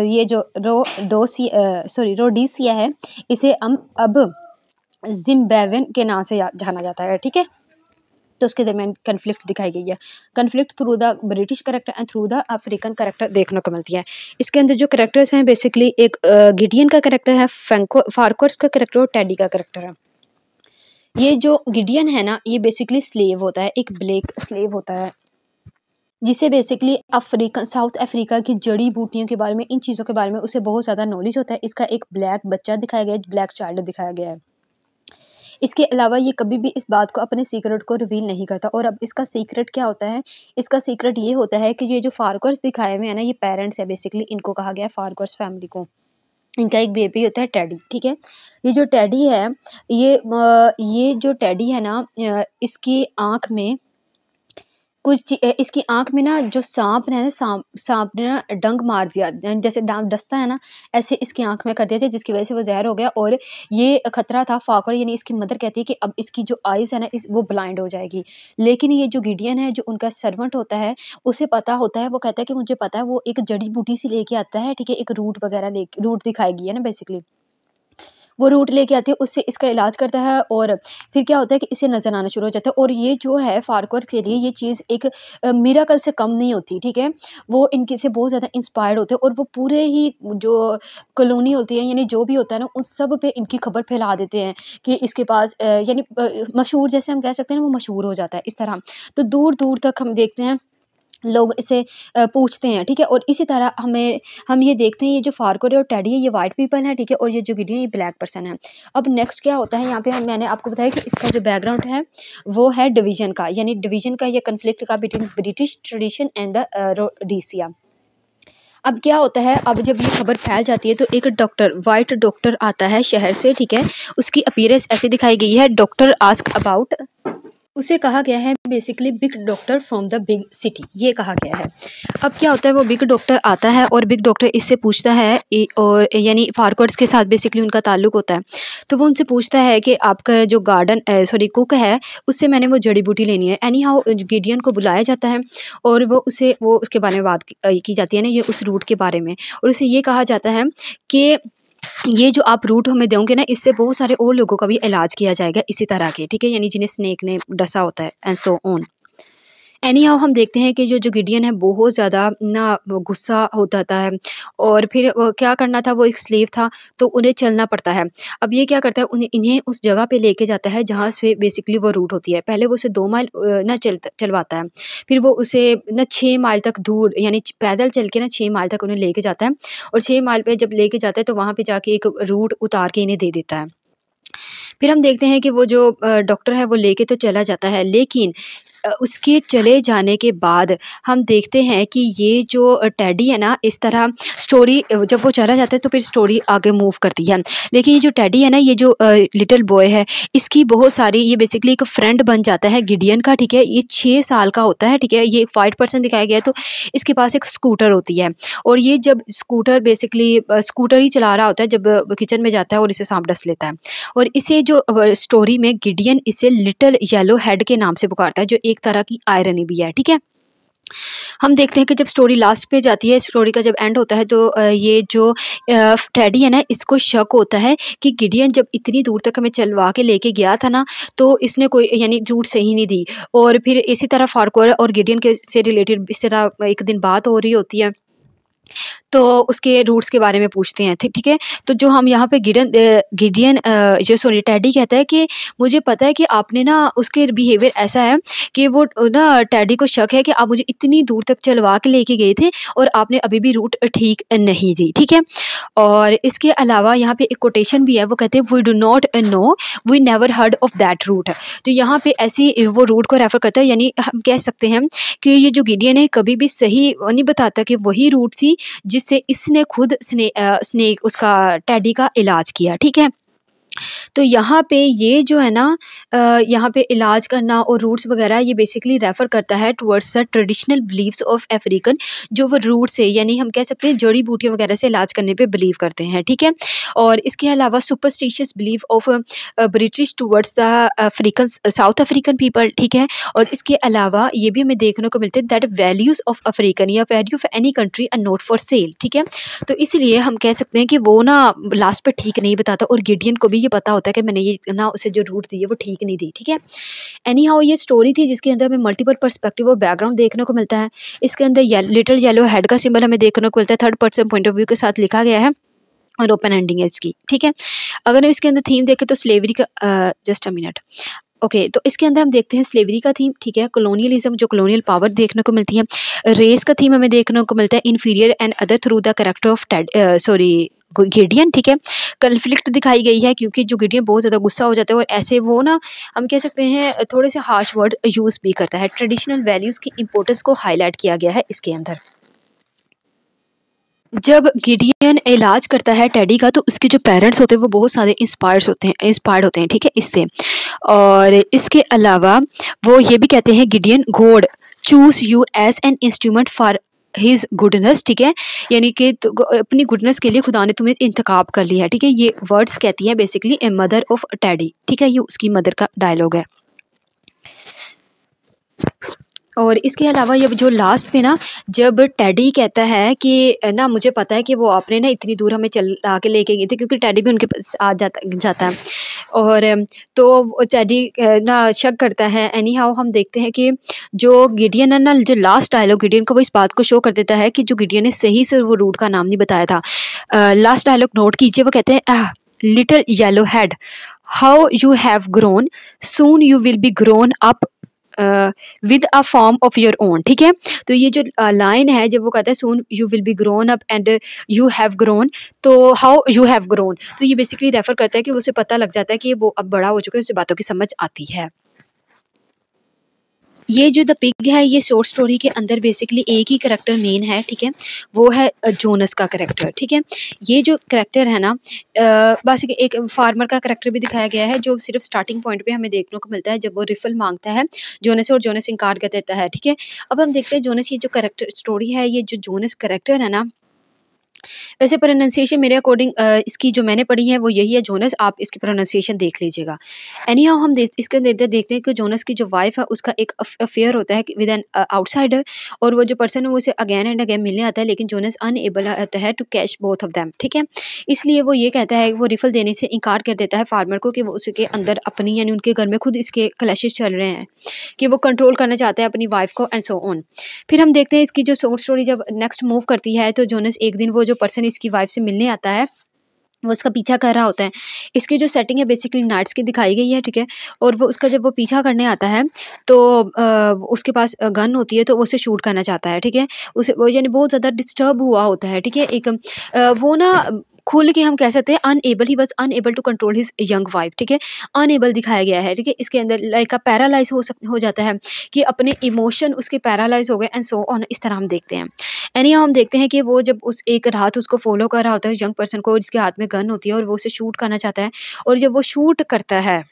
S1: ये जो रोडीसिया है इसे हम अब जिम्बाब्वे के नाम से जाना जाता है, ठीक है। तो उसके दरमियान कन्फ्लिक्ट दिखाई गई है, conflict through the British character and through the African character देखने को मिलती है। इसके अंदर जो करेक्टर्स हैं बेसिकली एक गिडियन का करेक्टर है, फारकोर्स का करेक्टर और टेडी का करेक्टर है। ये जो गिडियन है ना, ये बेसिकली स्लेव होता है, एक ब्लैक स्लेव होता है जिसे बेसिकली साउथ अफ्रीका की जड़ी बूटियों के बारे में, इन चीज़ों के बारे में उसे बहुत ज़्यादा नॉलेज होता है। इसका एक ब्लैक बच्चा दिखाया गया है, ब्लैक चाइल्ड दिखाया गया है। इसके अलावा ये कभी भी इस बात को, अपने सीक्रेट को रिवील नहीं करता। और अब इसका सीक्रेट क्या होता है, इसका सीक्रेट ये होता है कि ये जो फारकर्स दिखाए हुए हैं ना, ये पेरेंट्स है बेसिकली, इनको कहा गया है फारकर्स फैमिली को। इनका एक बेबी होता है टेडी, ठीक है। ये जो टेडी है, ये जो टेडी है ना, इसकी आँख में इसकी आँख में ना जो सांप ने सांप ने ना डंक मार दिया, जैसे डसता है ना, ऐसे इसकी आँख में कर दिया था, जिसकी वजह से वो ज़हर हो गया। और ये खतरा था फाकर, यानी इसकी मदर कहती है कि अब इसकी जो आइज़ है ना, वो ब्लाइंड हो जाएगी। लेकिन ये जो गिडियन है, जो उनका सर्वेंट होता है, उसे पता होता है, वो कहता है कि मुझे पता है, वो एक जड़ी बूटी सी लेके आता है, ठीक है, एक रूट वगैरह रूट दिखाई गई है ना बेसिकली, वो रूट लेके आती है, उससे इसका इलाज करता है। और फिर क्या होता है कि इसे नज़र आना शुरू हो जाता है। और ये जो है फारकोर के लिए ये चीज़ एक मिरेकल से कम नहीं होती, ठीक है। वो इनके से बहुत ज़्यादा इंस्पायर्ड होते हैं और वो पूरे ही जो कॉलोनी होती है, यानी जो भी होता है ना, उन सब पे इनकी खबर फैला देते हैं कि इसके पास यानी मशहूर, जैसे हम कह सकते हैं ना, वो मशहूर हो जाता है इस तरह। तो दूर दूर तक हम देखते हैं लोग इसे पूछते हैं, ठीक है। और इसी तरह हम ये देखते हैं, ये जो फारकोर और टेडी है, ये वाइट पीपल है, ठीक है, और ये जो गिडियन, ये ब्लैक पर्सन है। अब नेक्स्ट क्या होता है यहाँ पे, मैंने आपको बताया कि इसका जो बैकग्राउंड है वो है डिवीजन का, यानी डिवीजन का, ये कन्फ्लिक्ट का between British tradition and the Rhodesia. अब क्या होता है, अब जब ये खबर फैल जाती है तो एक डॉक्टर, वाइट डॉक्टर आता है शहर से, ठीक है। उसकी अपीयरेंस ऐसी दिखाई गई है, डॉक्टर आस्क अबाउट उसे कहा गया है basically big doctor from the big city, ये कहा गया है। अब क्या होता है, वो बिग डॉक्टर आता है और बिग डॉक्टर इससे पूछता है और यानी फारवर्ड्स के साथ बेसिकली उनका ताल्लुक होता है। तो वो उनसे पूछता है कि आपका जो गार्डन सॉरी कुक है, उससे मैंने वो जड़ी बूटी लेनी है। एनी हाउ गिडियन को बुलाया जाता है और वो उसके बारे में बात की जाती है ना, ये उस रूट के बारे में। और उसे ये कहा जाता है कि ये जो आप रूट हमें दोगे ना, इससे बहुत सारे और लोगों का भी इलाज किया जाएगा इसी तरह के, ठीक है, यानी जिन्हें स्नेक ने डसा होता है and so on. Any how हम देखते हैं कि जो गिडियन है बहुत ज़्यादा ना गुस्सा हो जाता है और फिर क्या करना था, वो एक स्लेव था तो उन्हें चलना पड़ता है। अब ये क्या करता है, इन्हें उस जगह पे लेके जाता है जहाँ से बेसिकली वो रूट होती है। पहले वो उसे 2 माइल ना चलवाता है, फिर वो उसे ना 6 माइल तक दूर यानी पैदल चल के ना 6 माइल तक उन्हें लेके जाता है। और 6 माइल पे जब लेके जाता है तो वहाँ पे जाके एक रूट उतार के इन्हें दे देता है। फिर हम देखते हैं कि वो जो डॉक्टर है वो लेके तो चला जाता है, लेकिन उसके चले जाने के बाद हम देखते हैं कि ये जो टेडी है ना, इस तरह स्टोरी जब वो चला जाता है तो फिर स्टोरी आगे मूव करती है। लेकिन ये जो टेडी है ना, ये जो लिटिल बॉय है, इसकी बहुत सारी ये बेसिकली एक फ्रेंड बन जाता है गिडियन का, ठीक है। ये 6 साल का होता है, ठीक है। ये एक वाइट पर्सन दिखाया गया है, तो इसके पास एक स्कूटर होती है और ये जब स्कूटर बेसिकली स्कूटर ही चला रहा होता है जब किचन में जाता है और इसे सांप डस लेता है। और इसे जो स्टोरी में गिडियन इसे लिटिल येलो हेड के नाम से पुकारता है, जो एक तरह की आयरनी भी है, ठीक है। हम देखते हैं कि जब स्टोरी लास्ट पे जाती है, स्टोरी का जब एंड होता है तो ये जो टेडी है ना, इसको शक होता है कि गिडियन जब इतनी दूर तक हमें चलवा के लेके गया था ना, तो इसने कोई यानी रूट सही नहीं दी। और फिर इसी तरह फारक्वर और गिडियन के से रिलेटेड इस तरह एक दिन बात हो रही होती है, तो उसके रूट्स के बारे में पूछते हैं, ठीक है। तो जो हम यहाँ पे गिडियन जो सॉरी टेडी कहता है कि मुझे पता है कि आपने ना, उसके बिहेवियर ऐसा है कि वो ना टेडी को शक है कि आप मुझे इतनी दूर तक चलवा के लेके गए थे और आपने अभी भी रूट ठीक नहीं दी, ठीक है। और इसके अलावा यहाँ पे एक कोटेशन भी है, वो कहते हैं we do not know, we never heard of that root. तो यहाँ पे ऐसी वो रूट को रेफर करता है, यानी हम कह सकते हैं कि ये जो गिडियन है कभी भी सही नहीं बताता कि वही रूट थी जिससे इसने खुद स्नेक उसका टेडी का इलाज किया, ठीक है। तो यहाँ पे ये जो है ना यहाँ पे इलाज करना और रूट्स वगैरह ये बेसिकली रेफर करता है towards the traditional beliefs of African, जो वो रूट से यानी हम कह सकते हैं जड़ी बूटियों वगैरह से इलाज करने पे बिलीव करते हैं, ठीक है। और इसके अलावा superstitious believe of British towards the African south African people, ठीक है। और इसके अलावा ये भी हमें देखने को मिलते हैं दैट वैल्यूज़ ऑफ अफ्रीकन या value of any country are not for sale, ठीक है। तो इसलिए हम कह सकते हैं कि वो ना लास्ट पे ठीक नहीं बताता और गिडियन को भी ये पता होता है कि मैंने ये ना उसे जो रूट दी है वो ठीक नहीं दी, ठीक है। एनी हाउ ये स्टोरी थी जिसके अंदर हमें मल्टीपल पर्सपेक्टिव और बैकग्राउंड देखने को मिलता है। इसके अंदर लिटिल येलो हेड का सिंबल हमें देखने को मिलता है, third person point of view के साथ लिखा गया है और ओपन एंडिंग है इसकी, ठीक है। अगर हम इसके अंदर थीम देखें तो स्लेवरी का जस्ट अ मिनट ओके तो इसके अंदर हम देखते हैं स्लेवरी का थीम, ठीक है। कॉलोनियलिज्म जो कॉलोनियल पावर देखने को मिलती है। रेस का थीम हमें देखने को मिलता है, inferior and other through the character of sorry Gideon, ठीक है। कन्फ्लिक्ट दिखाई गई है क्योंकि जो गिडियन बहुत ज़्यादा गुस्सा हो जाता है और ऐसे वो ना हम कह सकते हैं थोड़े से हार्श वर्ड यूज़ भी करता है। ट्रेडिशनल वैल्यूज़ की इंपॉर्टेंस को हाईलाइट किया गया है इसके अंदर। जब गिडियन इलाज करता है टेडी का तो उसके जो पेरेंट्स होते हैं वो बहुत सारे इंस्पायर्ड होते हैं, ठीक है, इससे। और इसके अलावा वो ये भी कहते हैं Gideon God choose you as an instrument for his goodness, ठीक है। यानी कि अपनी गुडनेस के लिए खुदा ने तुम्हें इंतखाब कर लिया है, ठीक है। ये वर्ड्स कहती है basically a mother of teddy, ठीक है। ये उसकी मदर का डायलॉग है। और इसके अलावा ये जो लास्ट पे ना जब टेडी कहता है कि ना मुझे पता है कि वो आपने ना इतनी दूर हमें चला के लेके गए थे, क्योंकि टेडी भी उनके पास आ जाता है। और तो टेडी ना शक करता है। एनी हाउ हम देखते हैं कि जो गिडियन है ना, जो लास्ट डायलॉग गिडियन को वो इस बात को शो कर देता है कि जो गिडियन ने सही से वो रूट का नाम नहीं बताया था। लास्ट डायलॉग नोट कीजिए, वो कहते हैं little yellow head how you have grown soon you will be grown up with a form of your own, ठीक है। तो ये जो लाइन है जब वो कहता है soon you will be grown up and you have grown, तो हाउ यू हैव ग्रोन, तो ये बेसिकली रेफर करता है कि उसे पता लग जाता है कि वो अब बड़ा हो चुका है, उसे बातों की समझ आती है। ये जो द पिग है ये शॉर्ट स्टोरी के अंदर बेसिकली एक ही करेक्टर मेन है, ठीक है, वो है जोनस का करेक्टर, ठीक है। ये जो करेक्टर है ना बस एक फार्मर का करेक्टर भी दिखाया गया है जो सिर्फ स्टार्टिंग पॉइंट पे हमें देखने को मिलता है जब वो रिफल मांगता है जोनस से और जोनस इनकार कर देता है, ठीक है। अब हम देखते हैं जोनस की जो करेक्टर स्टोरी है, ये जो जोनस करेक्टर है ना, वैसे प्रोनाउंसिएशन मेरे अकॉर्डिंग इसकी जो मैंने पढ़ी है वो यही है जोनस, आप इसकी प्रोनाउंसिएशन देख लीजिएगा। एनी हाउ हम इसके अंदर देखते हैं कि जोनस की जो वाइफ है उसका एक अफेयर होता है विद एन आउटसाइडर, और वो जो पर्सन है वो उसे अगेन एंड अगेन मिलने आता है, लेकिन जोनस अनएबल होता है to catch both of them, ठीक है। इसलिए वो ये कहता है, वो रिफल देने से इनकार कर देता है फार्मर को कि वो उसके अंदर अपनी यानी उनके घर में खुद इसके क्लैशेस चल रहे हैं कि वो कंट्रोल करना चाहता है अपनी वाइफ को एंड सो ऑन। फिर हम देखते हैं इसकी जो शॉर्ट स्टोरी जब नेक्स्ट मूव करती है तो जोनस एक दिन वो जो पर्सन इसकी वाइफ से मिलने आता है वो उसका पीछा कर रहा होता है। इसकी जो सेटिंग है बेसिकली नाइट्स की दिखाई गई है, ठीक है। और वो उसका जब वो पीछा करने आता है तो उसके पास गन होती है तो वो उसे शूट करना चाहता है, ठीक है। उसे वो यानी बहुत ज़्यादा डिस्टर्ब हुआ होता है, ठीक है। एक वो ना खुल के हम कह सकते हैं unable, he was unable to control his young wife, ठीक है। अनएबल दिखाया गया है, ठीक है। इसके अंदर लाइक का पैरालाइज हो जाता है कि अपने इमोशन उसके पैरालाइज हो गए एंड सो ऑन, इस तरह हम देखते हैं। एनी हम देखते हैं कि वो जब उस एक रात उसको फॉलो कर रहा होता है यंग पर्सन को, और जिसके हाथ में गन होती है और वो उसे शूट करना चाहता है, और जब वो शूट करता है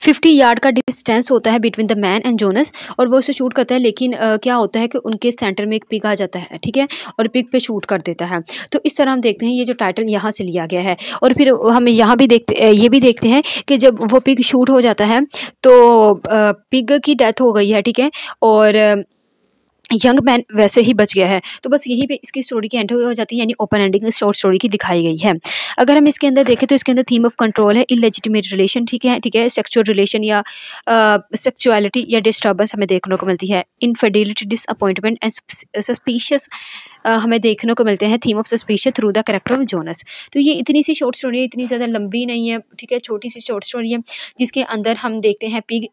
S1: 50 यार्ड का डिस्टेंस होता है between the man and Jonas, और वो उसे शूट करता है, लेकिन क्या होता है कि उनके सेंटर में एक पिग आ जाता है, ठीक है, और पिग पे शूट कर देता है। तो इस तरह हम देखते हैं ये जो टाइटल यहाँ से लिया गया है। और फिर हम यहाँ भी ये भी देखते हैं कि जब वो पिग शूट हो जाता है तो पिग की डेथ हो गई है, ठीक है, और यंग मैन वैसे ही बच गया है। तो बस यहीं पे इसकी स्टोरी की एंट्री हो जाती है, यानी ओपन एंडिंग शॉर्ट स्टोरी की दिखाई गई है। अगर हम इसके अंदर देखें तो इसके अंदर थीम ऑफ कंट्रोल है, इलेजिटिमेट रिलेशन, ठीक है, ठीक है, सेक्सुअल रिलेशन या सेक्सुअलिटी या डिस्टर्बेंस हमें देखने को मिलती है, इनफिडेलिटी, डिसअपॉइंटमेंट एंड सस्पिशियस हमें देखने को मिलते हैं, theme of suspicious through the character of Jonas. तो ये इतनी सी शॉर्ट स्टोरी है, इतनी ज़्यादा लंबी नहीं है, ठीक है, छोटी सी शॉर्ट स्टोरी है जिसके अंदर हम देखते हैं पिग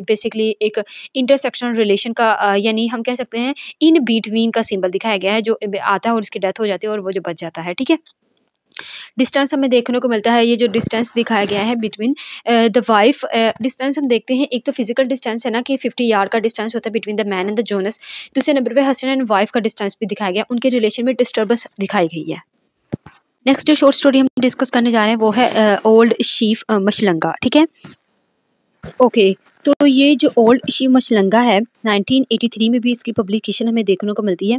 S1: बेसिकली एक इंटरसेक्शनल रिलेशन का यानी हम कह सकते हैं इन बिटवीन का सिंबल दिखाया गया है, जो आता है और उसकी डेथ हो जाती है और वो जो बच जाता है, ठीक है। डिस्टेंस हमें देखने को मिलता है, ये जो डिस्टेंस दिखाया गया है बिटवीन द वाइफ, डिस्टेंस हम देखते हैं, एक तो फिजिकल डिस्टेंस है ना कि 50 यार्ड का डिस्टेंस होता है between the man and the Jonas. दूसरे नंबर पे हस्बैंड एंड वाइफ का डिस्टेंस भी दिखाया गया, उनके रिलेशन में डिस्टर्बेंस दिखाई गई है। नेक्स्ट जो शॉर्ट स्टोरी हम डिस्कस करने जा रहे हैं वो है ओल्ड शीफ मशलंगा, ठीक है। ओके, तो ये जो ओल्ड शिव मशलंगा है 1983 में भी इसकी पब्लिकेशन हमें देखने को मिलती है।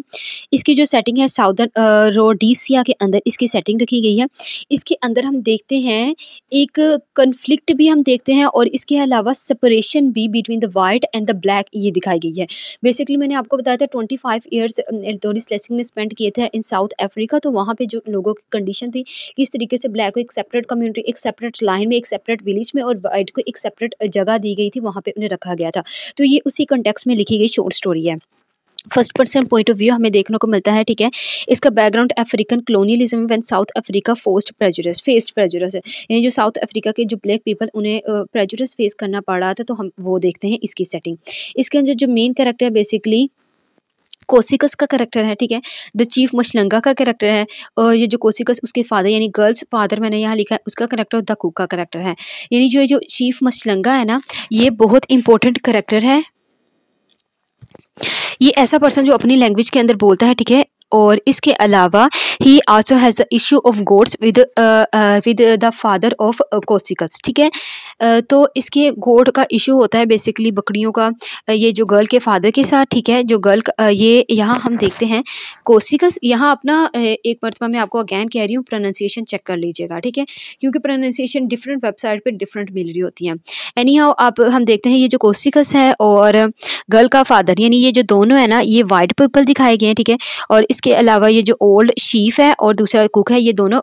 S1: इसकी जो सेटिंग है साउदर्न रोडीसिया के अंदर इसकी सेटिंग रखी गई है। इसके अंदर हम देखते हैं एक कन्फ्लिक्ट भी हम देखते हैं, और इसके अलावा सेपरेशन भी between the white and the black ये दिखाई गई है। बेसिकली मैंने आपको बताया था 25 ईयर्स डोरिस लेसिंग ने स्पेंड किए थे इन साउथ अफ्रीका, तो वहाँ पे जो लोगों की कंडीशन थी किस तरीके से ब्लैक को एक सेपरेट कम्युनिटी, एक सेपरेट लाइन में, एक सेपरेट विलेज में, और वाइट को एक सेपरेट जगह दी गई थी, वहाँ पे उन्हें रखा गया था। तो ये उसी कॉन्टेक्स्ट में लिखी गई शॉर्ट स्टोरी है। First person point of view हमें देखने को मिलता है, ठीक है। इसका background African colonialism when south Africa faced prejudice है, यानी जो साउथ अफ्रीका के जो ब्लैक पीपल उन्हें प्रेजुडिस फेस करना पड़ रहा था, तो हम वो देखते हैं इसकी सेटिंग। इसके अंदर जो मेन कैरेक्टर है बेसिकली कोसिकस का कैरेक्टर है, ठीक है। द चीफ मशलंगा का कैरेक्टर है, और ये जो कोसिकस उसके फादर यानी गर्ल्स फादर मैंने यहाँ लिखा है उसका कैरेक्टर, द कुक का कैरेक्टर है। यानी जो चीफ मशलंगा है ना, ये बहुत इंपॉर्टेंट कैरेक्टर है। ये ऐसा पर्सन जो अपनी लैंग्वेज के अंदर बोलता है, ठीक है, और इसके अलावा he also has the issue of gods with the father of Kosikas, ठीक है। तो इसके गोड का इशू होता है बेसिकली बकरियों का, ये जो गर्ल के फादर के साथ, ठीक है। जो गर्ल ये यहाँ हम देखते हैं कोसिकस, यहाँ अपना एक मरतबा मैं आपको अगैन कह रही हूँ प्रोनाउंसिएशन चेक कर लीजिएगा, ठीक है, क्योंकि प्रोनाउंसिएशन डिफरेंट वेबसाइट पे डिफरेंट मिल रही होती हैं। एनी हाउ आप हम देखते हैं ये जो कोसिकस है और गर्ल का फादर यानी ये जो दोनों है ना, ये वाइट पीपल दिखाए गए हैं, ठीक है। और इसके अलावा ये जो ओल्ड शीफ है और दूसरा कुक है, ये दोनों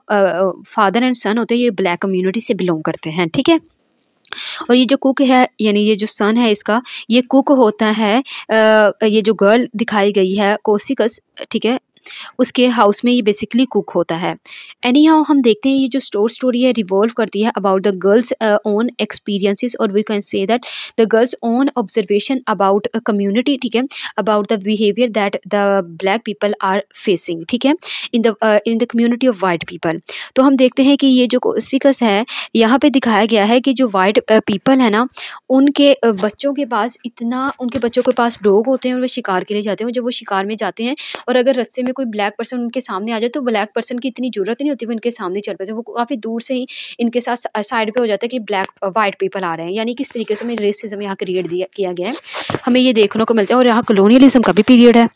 S1: फादर एंड सन होते हैं, ये ब्लैक कम्युनिटी से बिलोंग करते हैं, ठीक है। और ये जो कुक है यानी ये जो सन है इसका, ये कुक होता है ये जो गर्ल दिखाई गई है कोसिकस, ठीक है, उसके हाउस में ये बेसिकली कुक होता है। एनी हाउ हम देखते हैं ये जो स्टोरी है रिवॉल्व करती है about the girl's own experiences, और we can say that the girl's own observation about a community, ठीक है, about the behaviour that the black people are facing, ठीक है, in the community of white people. तो हम देखते हैं कि ये जो कोसिकस है यहाँ पे दिखाया गया है कि जो वाइट पीपल है ना, उनके बच्चों के पास उनके बच्चों के पास डॉग होते हैं और वो शिकार के लिए जाते हैं। जब वो शिकार में जाते हैं और अगर रास्ते में कोई ब्लैक पर्सन उनके सामने आ जाए तो ब्लैक पर्सन की इतनी जरूरत नहीं होती, वो इनके सामने चल पाते, वो काफ़ी दूर से ही इनके साथ साइड पे हो जाता है कि ब्लैक वाइट पीपल आ रहे हैं। यानी किस तरीके से हमें रेसिज्म यहाँ क्रिएट किया गया है, हमें ये देखने को मिलता है। और यहाँ कॉलोनियलिज्म का भी पीरियड है।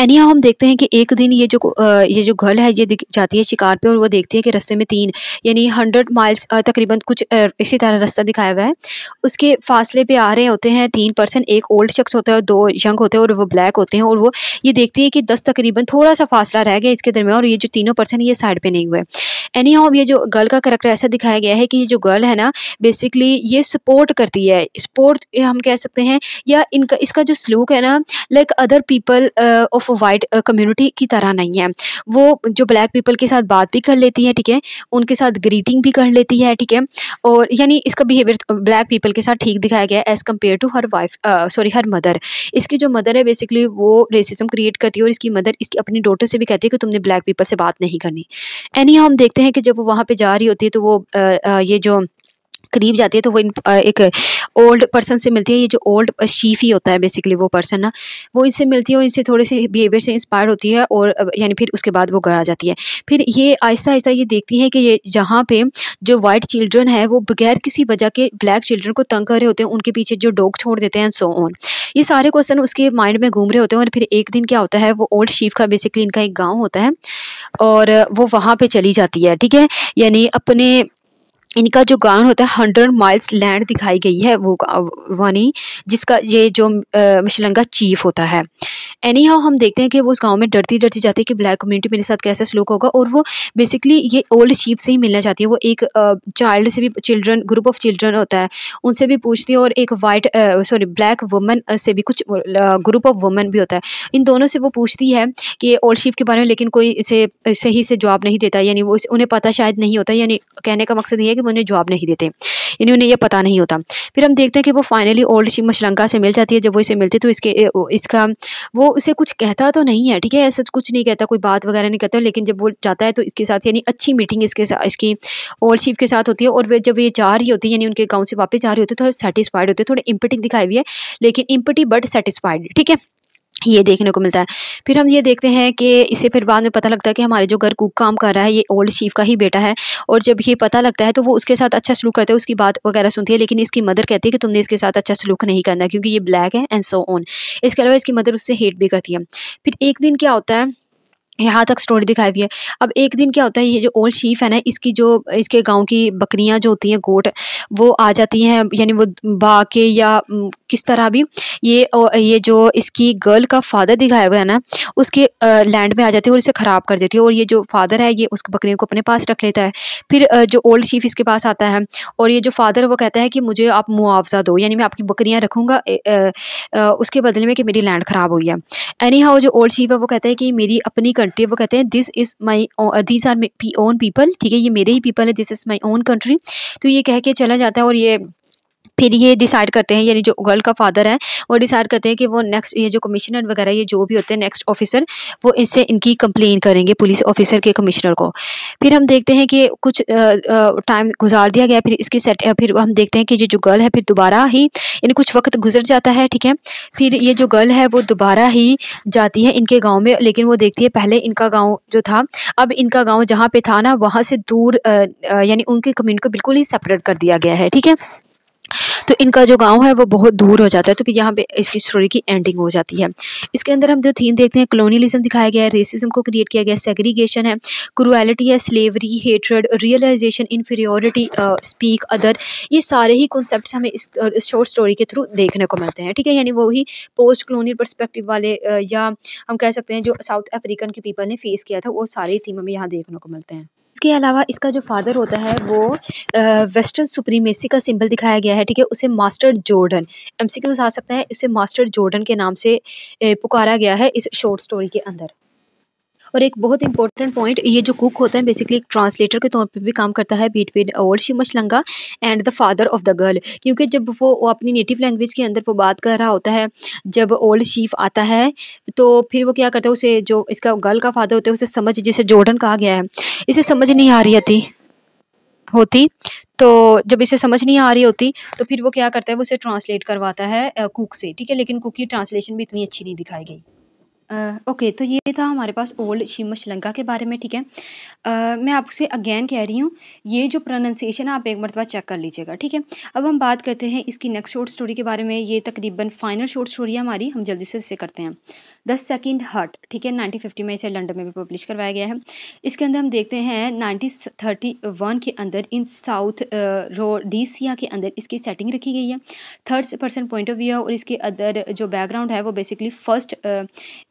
S1: एनी हाउ हम देखते हैं कि एक दिन ये जो गर्ल है ये जाती है शिकार पे, और वो देखती है कि रास्ते में 3 यानी 100 माइल्स तकरीबन कुछ इसी तरह रास्ता दिखाया हुआ है। उसके फासले पे आ रहे होते हैं 3 पर्सन, एक ओल्ड शख्स होता है और 2 यंग होते हैं और वो ब्लैक होते हैं। और वो ये देखती है कि 10 तकरीबन थोड़ा सा फासला रह गया इसके दरमियान, और ये जो तीनों पर्सन ये साइड पे नहीं हुए। एनी हाउ ये जो गर्ल का करैक्टर ऐसा दिखाया गया है कि ये जो गर्ल है ना बेसिकली ये सपोर्ट करती है, सपोर्ट हम कह सकते हैं, या इनका इसका जो सलूक है ना like other people of white community की तरह नहीं है। वो जो ब्लैक पीपल के साथ बात भी कर लेती है, ठीक है, उनके साथ ग्रीटिंग भी कर लेती है, ठीक है, और यानी इसका बिहेवियर ब्लैक पीपल के साथ ठीक दिखाया गया है as compare to her wife her mother. इसकी जो मदर है बेसिकली वो रेसिज्म क्रिएट करती है, और इसकी मदर इसकी अपनी डॉटर से भी कहती है कि तुमने ब्लैक पीपल से बात नहीं करनी। एनी हम देखते हैं कि जब वो वहाँ पे जा रही होती है तो वो ये जो करीब जाती है तो वो एक ओल्ड पर्सन से मिलती है। ये जो ओल्ड शीफ ही होता है बेसिकली वो पर्सन ना, वो इनसे मिलती है और इनसे थोड़े से बिहेवियर से इंस्पायर होती है, और यानी फिर उसके बाद वो घर आ जाती है। फिर ये आहिस्ता आहिस्ता ये देखती है कि ये जहाँ पे जो वाइट चिल्ड्रन है वो बगैर किसी वजह के ब्लैक चिल्ड्रन को तंग कर रहे होते हैं, उनके पीछे जो डॉग छोड़ देते हैं, सो ऑन। ये सारे क्वेश्चन उसके माइंड में घूम रहे होते हैं। और फिर एक दिन क्या होता है, वो ओल्ड शीफ का बेसिकली इनका एक गाँव होता है और वो वहाँ पे चली जाती है, ठीक है, यानी अपने इनका जो गाँव होता है 100 माइल्स लैंड दिखाई गई है वो वानी, जिसका ये जो मिशलंगा चीफ होता है। एनी हाउ हम देखते हैं कि वो उस गांव में डरती डरती जाती है कि ब्लैक कम्युनिटी मेरे साथ कैसा सलूक होगा, और वो बेसिकली ये ओल्ड चीफ से ही मिलना चाहती है। वो एक चाइल्ड से भी ग्रुप ऑफ चिल्ड्रन होता है उनसे भी पूछती है, और एक वाइट ब्लैक वुमन से भी कुछ ग्रुप ऑफ वुमन भी होता है, इन दोनों से वो पूछती है कि ओल्ड चीफ के बारे में, लेकिन कोई इसे सही से जवाब नहीं देता, यानी वो उन्हें पता शायद नहीं होता, यानी कहने का मकसद ये है कि वो उन्हें जवाब नहीं देते, यानी उन्हें ये पता नहीं होता। फिर हम देखते हैं कि वो फाइनली ओल्ड मशरंगा से मिल जाती है। जब वो इसे मिलती है तो इसका वो उसे कुछ कहता तो नहीं है, ठीक है, ऐसा कुछ नहीं कहता, कोई बात वगैरह नहीं कहता, लेकिन जब वो जाता है तो इसके साथ यानी अच्छी मीटिंग इसकी ओल्ड चीफ के साथ होती है। और जब ये जा रही होती है यानी उनके गाँव से वापस जा रही होती है, थोड़ा सेटिस्फाइड होते हैं, थोड़ी इम्पटी दिखाई हुई है, लेकिन इम्पटी बट सेटिस्फाइड, ठीक है, ये देखने को मिलता है। फिर हम ये देखते हैं कि इसे फिर बाद में पता लगता है कि हमारे जो घर कुक काम कर रहा है ये ओल्ड चीफ का ही बेटा है, और जब ये पता लगता है तो वो उसके साथ अच्छा सलूक करता है, उसकी बात वगैरह सुनती है, लेकिन इसकी मदर कहती है कि तुमने इसके साथ अच्छा सलूक नहीं करना क्योंकि ये ब्लैक है एंड सो ऑन। इसके अलावा इसकी मदर उससे हेट भी करती है। फिर एक दिन क्या होता है, यहाँ तक स्टोरी दिखाई हुई है। अब एक दिन क्या होता है, ये जो ओल्ड चीफ है ना इसके गाँव की बकरियाँ जो होती हैं, गोट, वो आ जाती हैं, यानी वो भाग के या किस तरह भी ये जो इसकी गर्ल का फादर दिखाया हुआ है ना उसके लैंड में आ जाती है और इसे ख़राब कर देती है। और ये जो फादर है ये उस बकरियों को अपने पास रख लेता है। फिर जो ओल्ड चीफ इसके पास आता है और ये जो फादर वो कहता है कि मुझे आप मुआवजा दो, यानी मैं आपकी बकरियाँ रखूँगा उसके बदले में कि मेरी लैंड ख़राब हुई है। एनी हाउ जो ओल्ड चीफ है वो कहता है कि मेरी अपनी कंट्री, वो कहते हैं these are my own people, ठीक है, ये मेरे ही पीपल है, this is my own country. तो ये कह के चला जाता है और ये फिर ये डिसाइड करते हैं, यानी जो गर्ल का फादर है वो डिसाइड करते हैं कि वो नेक्स्ट ये जो कमिश्नर वगैरह ये जो भी होते हैं नेक्स्ट ऑफिसर, वो इससे इनकी कंप्लेन करेंगे पुलिस ऑफिसर के कमिश्नर को। फिर हम देखते हैं कि कुछ टाइम गुजार दिया गया, फिर फिर हम देखते हैं कि ये जो गर्ल है फिर दोबारा ही यानी कुछ वक्त गुजर जाता है, ठीक है, फिर ये जो गर्ल है वो दोबारा ही जाती है इनके गाँव में, लेकिन वो देखती है पहले इनका गाँव जो था, अब इनका गाँव जहाँ पे था ना वहाँ से दूर यानी उनकी कम्युनिटी को बिल्कुल ही सेपरेट कर दिया गया है, ठीक है, तो इनका जो गाँव है वो बहुत दूर हो जाता है। तो फिर यहाँ पे इसकी स्टोरी की एंडिंग हो जाती है। इसके अंदर हम जो थीम देखते हैं, कॉलोनियलिज्म दिखाया गया है, रेसिज्म को क्रिएट किया गया है, सेग्रीगेशन है, क्रूएलिटी है, slavery, hatred, realisation, inferiority, speak other, ये सारे ही कॉन्सेप्ट्स हमें इस शॉर्ट स्टोरी के थ्रू देखने को मिलते हैं, ठीक है, यानी वो ही पोस्ट कॉलोनियल पर्सपेक्टिव वाले या हम कह सकते हैं जो साउथ अफ्रीकन के पीपल ने फेस किया था वो सारे थीम हमें यहाँ देखने को मिलते हैं। इसके अलावा इसका जो फादर होता है वो वेस्टर्न सुप्रीमेसी का सिंबल दिखाया गया है, ठीक है, उसे मास्टर जॉर्डन, एमसीक्यूज आ सकता है, इसे मास्टर जॉर्डन के नाम से पुकारा गया है इस शॉर्ट स्टोरी के अंदर। और एक बहुत इंपॉर्टेंट पॉइंट, ये जो कुक होता है बेसिकली एक ट्रांसलेटर के तौर पे भी काम करता है between old Shimshalanga and the father of the girl. क्योंकि जब वो अपनी नेटिव लैंग्वेज के अंदर वो बात कर रहा होता है, जब ओल्ड चीफ आता है तो फिर वो क्या करता है, उसे जो इसका गर्ल का फादर होता है उसे समझ, जिसे जॉर्डन कहा गया है, इसे समझ नहीं आ रही होती। तो जब इसे समझ नहीं आ रही होती तो फिर वो क्या करता है, वो उसे ट्रांसलेट करवाता है कुक से, ठीक है। लेकिन कुक की ट्रांसलेशन भी इतनी अच्छी नहीं दिखाई गई। ओके, तो ये था हमारे पास ओल्ड श्रीलंका के बारे में, ठीक है। मैं आपसे अगेन कह रही हूँ, ये जो प्रोनाउंसिएशन है आप एक मरतबा चेक कर लीजिएगा, ठीक है। अब हम बात करते हैं इसकी नेक्स्ट शॉर्ट स्टोरी के बारे में। ये तकरीबन फाइनल शॉर्ट स्टोरी है हमारी, हम जल्दी से इसे करते हैं। द सेकंड हर्ट, ठीक है, 1950 में इसे लंदन में भी पब्लिश करवाया गया है। इसके अंदर हम देखते हैं 1931 के अंदर इन साउथ रोडीसिया के अंदर इसकी सेटिंग रखी गई है, third person point of view है। और इसके अंदर जो बैकग्राउंड है वो बेसिकली फर्स्ट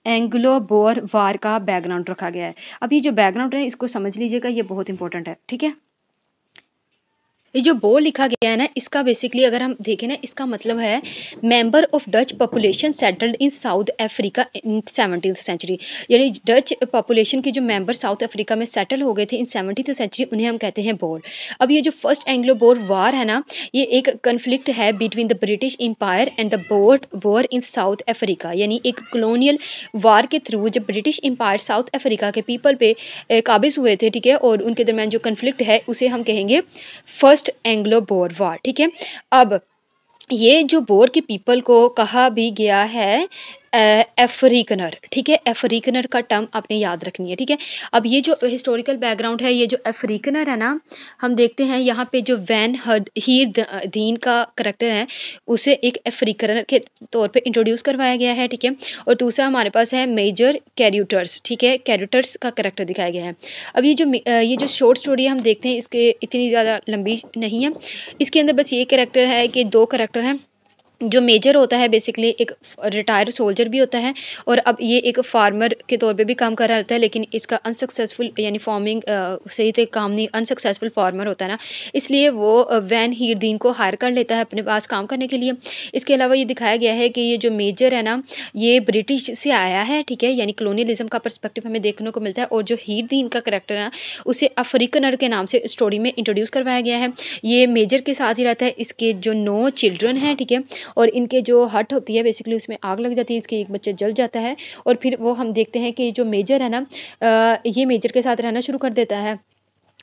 S1: एंग्लो बोर वार का बैकग्राउंड रखा गया है। अब ये जो बैकग्राउंड है इसको समझ लीजिएगा, ये बहुत इंपॉर्टेंट है, ठीक है। ये जो बोर लिखा गया है ना, इसका बेसिकली अगर हम देखें ना, इसका मतलब है member of Dutch population settled in South Africa in 17th century. यानी डच पॉपुलेशन के जो मेंबर साउथ अफ्रीका में सेटल हो गए थे इन 17th सेंचुरी, उन्हें हम कहते हैं बोर। अब ये जो फर्स्ट एंग्लो बोर वार है ना, ये एक कन्फ्लिक्ट है between the British Empire and the Boer in South Africa. यानी एक कॉलोनियल वार के थ्रू जब ब्रिटिश एम्पायर साउथ अफ्रीका के पीपल पे काबिज हुए थे, ठीक है, और उनके दरमियान जो कन्फ्लिक्ट है उसे हम कहेंगे फर्स्ट एंग्लो बोर वार, ठीक है। अब ये जो बोर के पीपल को कहा भी गया है अफ्रीकनर, ठीक है। अफ्रीकनर का टर्म आपने याद रखनी है, ठीक है। अब ये जो हिस्टोरिकल बैकग्राउंड है, ये जो अफ्रीकनर है ना, हम देखते हैं यहाँ पे जो वैन हीर दीन का करेक्टर है उसे एक अफ्रीकनर के तौर पे इंट्रोड्यूस करवाया गया है, ठीक है। और दूसरा हमारे पास है मेजर कैरेक्टर्स, ठीक है, कैरेक्टर्स का करेक्टर दिखाया गया है। अब ये जो शॉर्ट स्टोरी है हम देखते हैं, इसके इतनी ज़्यादा लंबी नहीं है। इसके अंदर बस ये कैरेक्टर है कि दो कैरेक्टर हैं। जो मेजर होता है बेसिकली एक रिटायर्ड सोल्जर भी होता है, और अब ये एक फार्मर के तौर पे भी काम कर रहा होता है, लेकिन इसका अनसक्सेसफुल यानी फार्मिंग सही से काम नहीं, अनसक्सेसफुल फार्मर होता है ना, इसलिए वो वैन हीरदीन को हायर कर लेता है अपने पास काम करने के लिए। इसके अलावा ये दिखाया गया है कि ये जो मेजर है ना, ये ब्रिटिश से आया है, ठीक है, यानी कलोनियलिज्म का पर्सपेक्टिव हमें देखने को मिलता है। और जो हीरदीन का करेक्टर है ना, उसे अफ्रीकनर के नाम से स्टोरी में इंट्रोड्यूस करवाया गया है। ये मेजर के साथ ही रहता है, इसके जो 9 चिल्ड्रन हैं, ठीक है, और इनके जो हट होती है बेसिकली उसमें आग लग जाती है, इसके एक बच्चा जल जाता है। और फिर वो हम देखते हैं कि जो मेजर है ना, ये मेजर के साथ रहना शुरू कर देता है,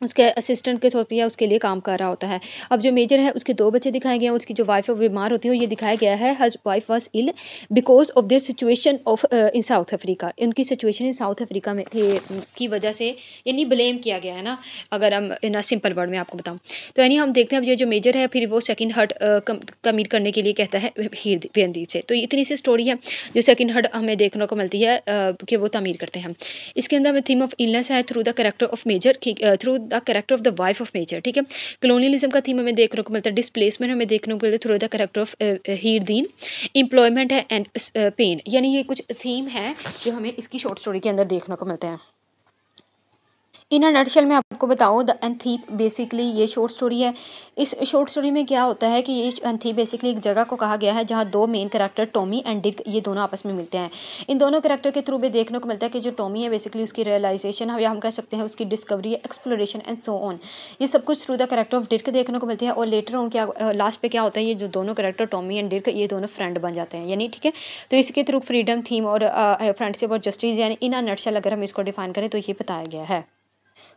S1: उसके असिस्टेंट के तौर पे या उसके लिए काम कर रहा होता है। अब जो मेजर है उसके 2 बच्चे दिखाए गए हैं, उसकी जो वाइफ है वो बीमार होती है, और ये दिखाया गया है her wife was ill because of their situation of in South Africa. उनकी सिचुएशन इन साउथ अफ्रीका में की वजह से यानी ब्लेम किया गया है ना, अगर हम इन अ सिंपल वर्ड में आपको बताऊं तो। यानी हम देखते हैं अब ये जो मेजर है फिर वो सेकंड हर्ट कमीट करने के लिए कहता है बेंदी से। तो इतनी सी स्टोरी है जो सेकंड हर्ट हमें देखने को मिलती है कि वो तामीर करते हैं। इसके अंदर हमें थीम ऑफ इलनेस है through the character of Major, through the character of the wife of Major, ठीक है। कलोनियलिज्म का थीम हमें देखने को मिलता है, डिस्प्लेसमेंट हमें देखने को मिलता है through the character of Hirdeen, employment है एंड पेन। यानी ये कुछ थीम है जो हमें इसकी शॉर्ट स्टोरी के अंदर देखने को मिलते हैं। इन अ नटशेल मैं आपको बताऊँ, द एंथीप बेसिकली ये शॉर्ट स्टोरी है। इस शॉर्ट स्टोरी में क्या होता है कि ये एंथीप बेसिकली एक जगह को कहा गया है जहाँ 2 main character Tommy and Dick ये दोनों आपस में मिलते हैं। इन दोनों कैरेक्टर के थ्रू भी देखने को मिलता है कि जो टॉमी है बेसिकली उसकी रियलाइजेशन या हम कह सकते हैं उसकी discovery, exploration and so on, ये सब कुछ through the character of Dick देखने को मिलती है। और लेटर ऑन क्या लास्ट पे क्या होता है, ये जो दोनों कैरेक्टर टॉमी एंड डिक ये दोनों फ्रेंड बन जाते हैं, यानी ठीक है। तो इसके थ्रू फ्रीडम थीम और फ्रेंडशिप और जस्टिस यानी इन अ नटशेल अगर हम इसको डिफाइन करें तो ये बताया गया है।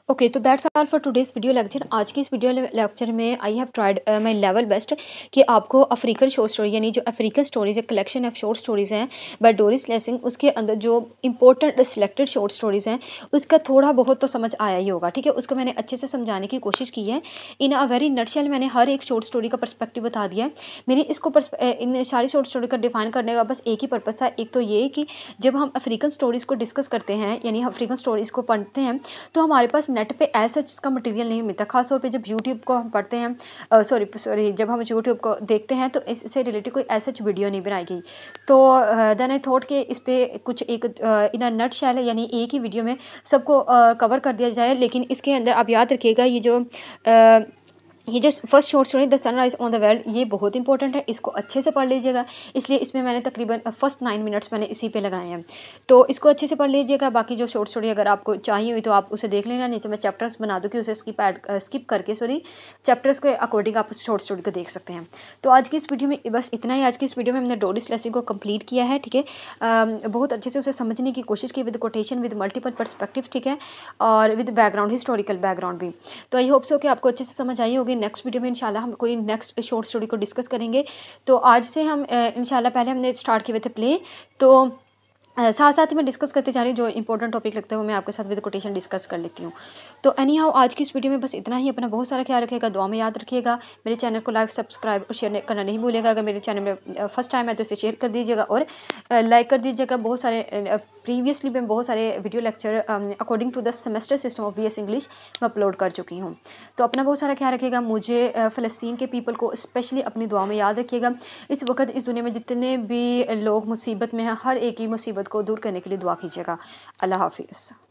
S1: ओके, तो that's all for today's video lecture. आज की इस वीडियो लेक्चर में I have tried my level best कि आपको अफ्रीकन शॉर्ट स्टोरी यानी जो अफ्रीकन स्टोरीज़ है, कलेक्शन ऑफ शॉर्ट स्टोरीज़ हैं बाय डोरिस लेसिंग, उसके अंदर जो इंपॉर्टेंट सिलेक्टेड शॉर्ट स्टोरीज़ हैं उसका थोड़ा बहुत तो समझ आया ही होगा, ठीक है। उसको मैंने अच्छे से समझाने की कोशिश की है। इन अ वेरी नटशेल मैंने हर एक शॉर्ट स्टोरी का पर्सपेक्टिव बता दिया है। मेरी इसको इन सारी शॉर्ट स्टोरी का डिफाइन करने का बस एक ही पर्पज़ था। एक तो ये कि जब हम अफ्रीकन स्टोरीज़ को डिस्कस करते हैं यानी अफ्रीकन स्टोरीज़ को पढ़ते हैं तो हमारे पास नेट पे ऐसा इसका मटेरियल नहीं मिलता, खास तौर पे जब यूट्यूब को हम पढ़ते हैं, सॉरी जब हम यूट्यूब को देखते हैं तो इससे रिलेटेड कोई ऐसा वीडियो नहीं बनाई गई। तो देन आई थॉट कि इस पे कुछ एक इन अ नट शैल है यानी एक ही वीडियो में सबको कवर कर दिया जाए। लेकिन इसके अंदर आप याद रखिएगा ये जो first short story the sunrise on the world, ये बहुत इंपॉर्टेंट है, इसको अच्छे से पढ़ लीजिएगा। इसलिए इसमें मैंने तकरीबन फर्स्ट 9 मिनट्स मैंने इसी पे लगाए हैं, तो इसको अच्छे से पढ़ लीजिएगा। बाकी जो शॉर्ट स्टोरी अगर आपको चाहिए हुई तो आप उसे देख लेना, नहीं तो मैं चैप्टर्स बना दूँ कि उसे स्किप करके चैप्टर्स के अकॉर्डिंग आप उस शॉर्ट स्टोरी को देख सकते हैं। तो आज की इस वीडियो में बस इतना ही। आज की इस वीडियो में हमने डोरिस लेसिंग को कंप्लीट किया है, ठीक है। बहुत अच्छे से उसे समझने की कोशिश की with quotation, with multiple perspective, ठीक है, और विद बैकग्राउंड, हिस्टोरिकल बैकग्राउंड भी। तो आई होप सो कि आपको अच्छे से समझ आई होगी। नेक्स्ट वीडियो में इंशाल्लाह हम कोई नेक्स्ट शॉर्ट स्टोरी को डिस्कस करेंगे। तो आज से हम इंशाल्लाह, पहले हमने स्टार्ट किए हुए थे प्ले, तो साथ साथ ही मैं डिस्कस करते जा रही हूँ। जो इंपॉर्टेंट टॉपिक लगता है वो मैं आपके साथ विद कोटेशन डिस्कस कर लेती हूँ। तो एनी हाउ आज की इस वीडियो में बस इतना ही। अपना बहुत सारा ख्याल रखिएगा, दुआ में याद रखिएगा। मेरे चैनल को लाइक, सब्सक्राइब और शेयर करना नहीं भूलिएगा। अगर मेरे चैनल में फर्स्ट टाइम है तो इसे शेयर कर दीजिएगा और लाइक कर दीजिएगा। बहुत सारे प्रीवियसली मैं बहुत सारे video lecture according to the semester system of BS English मैं अपलोड कर चुकी हूँ। तो अपना बहुत सारा ख्याल रखिएगा। मुझे फ़लस्तीन के पीपल को स्पेशली अपनी दुआ में याद रखिएगा। इस वक्त इस दुनिया में जितने भी लोग मुसीबत में हैं, हर एक ही मुसीबत को दूर करने के लिए दुआ कीजिएगा। अल्लाह हाफिज़।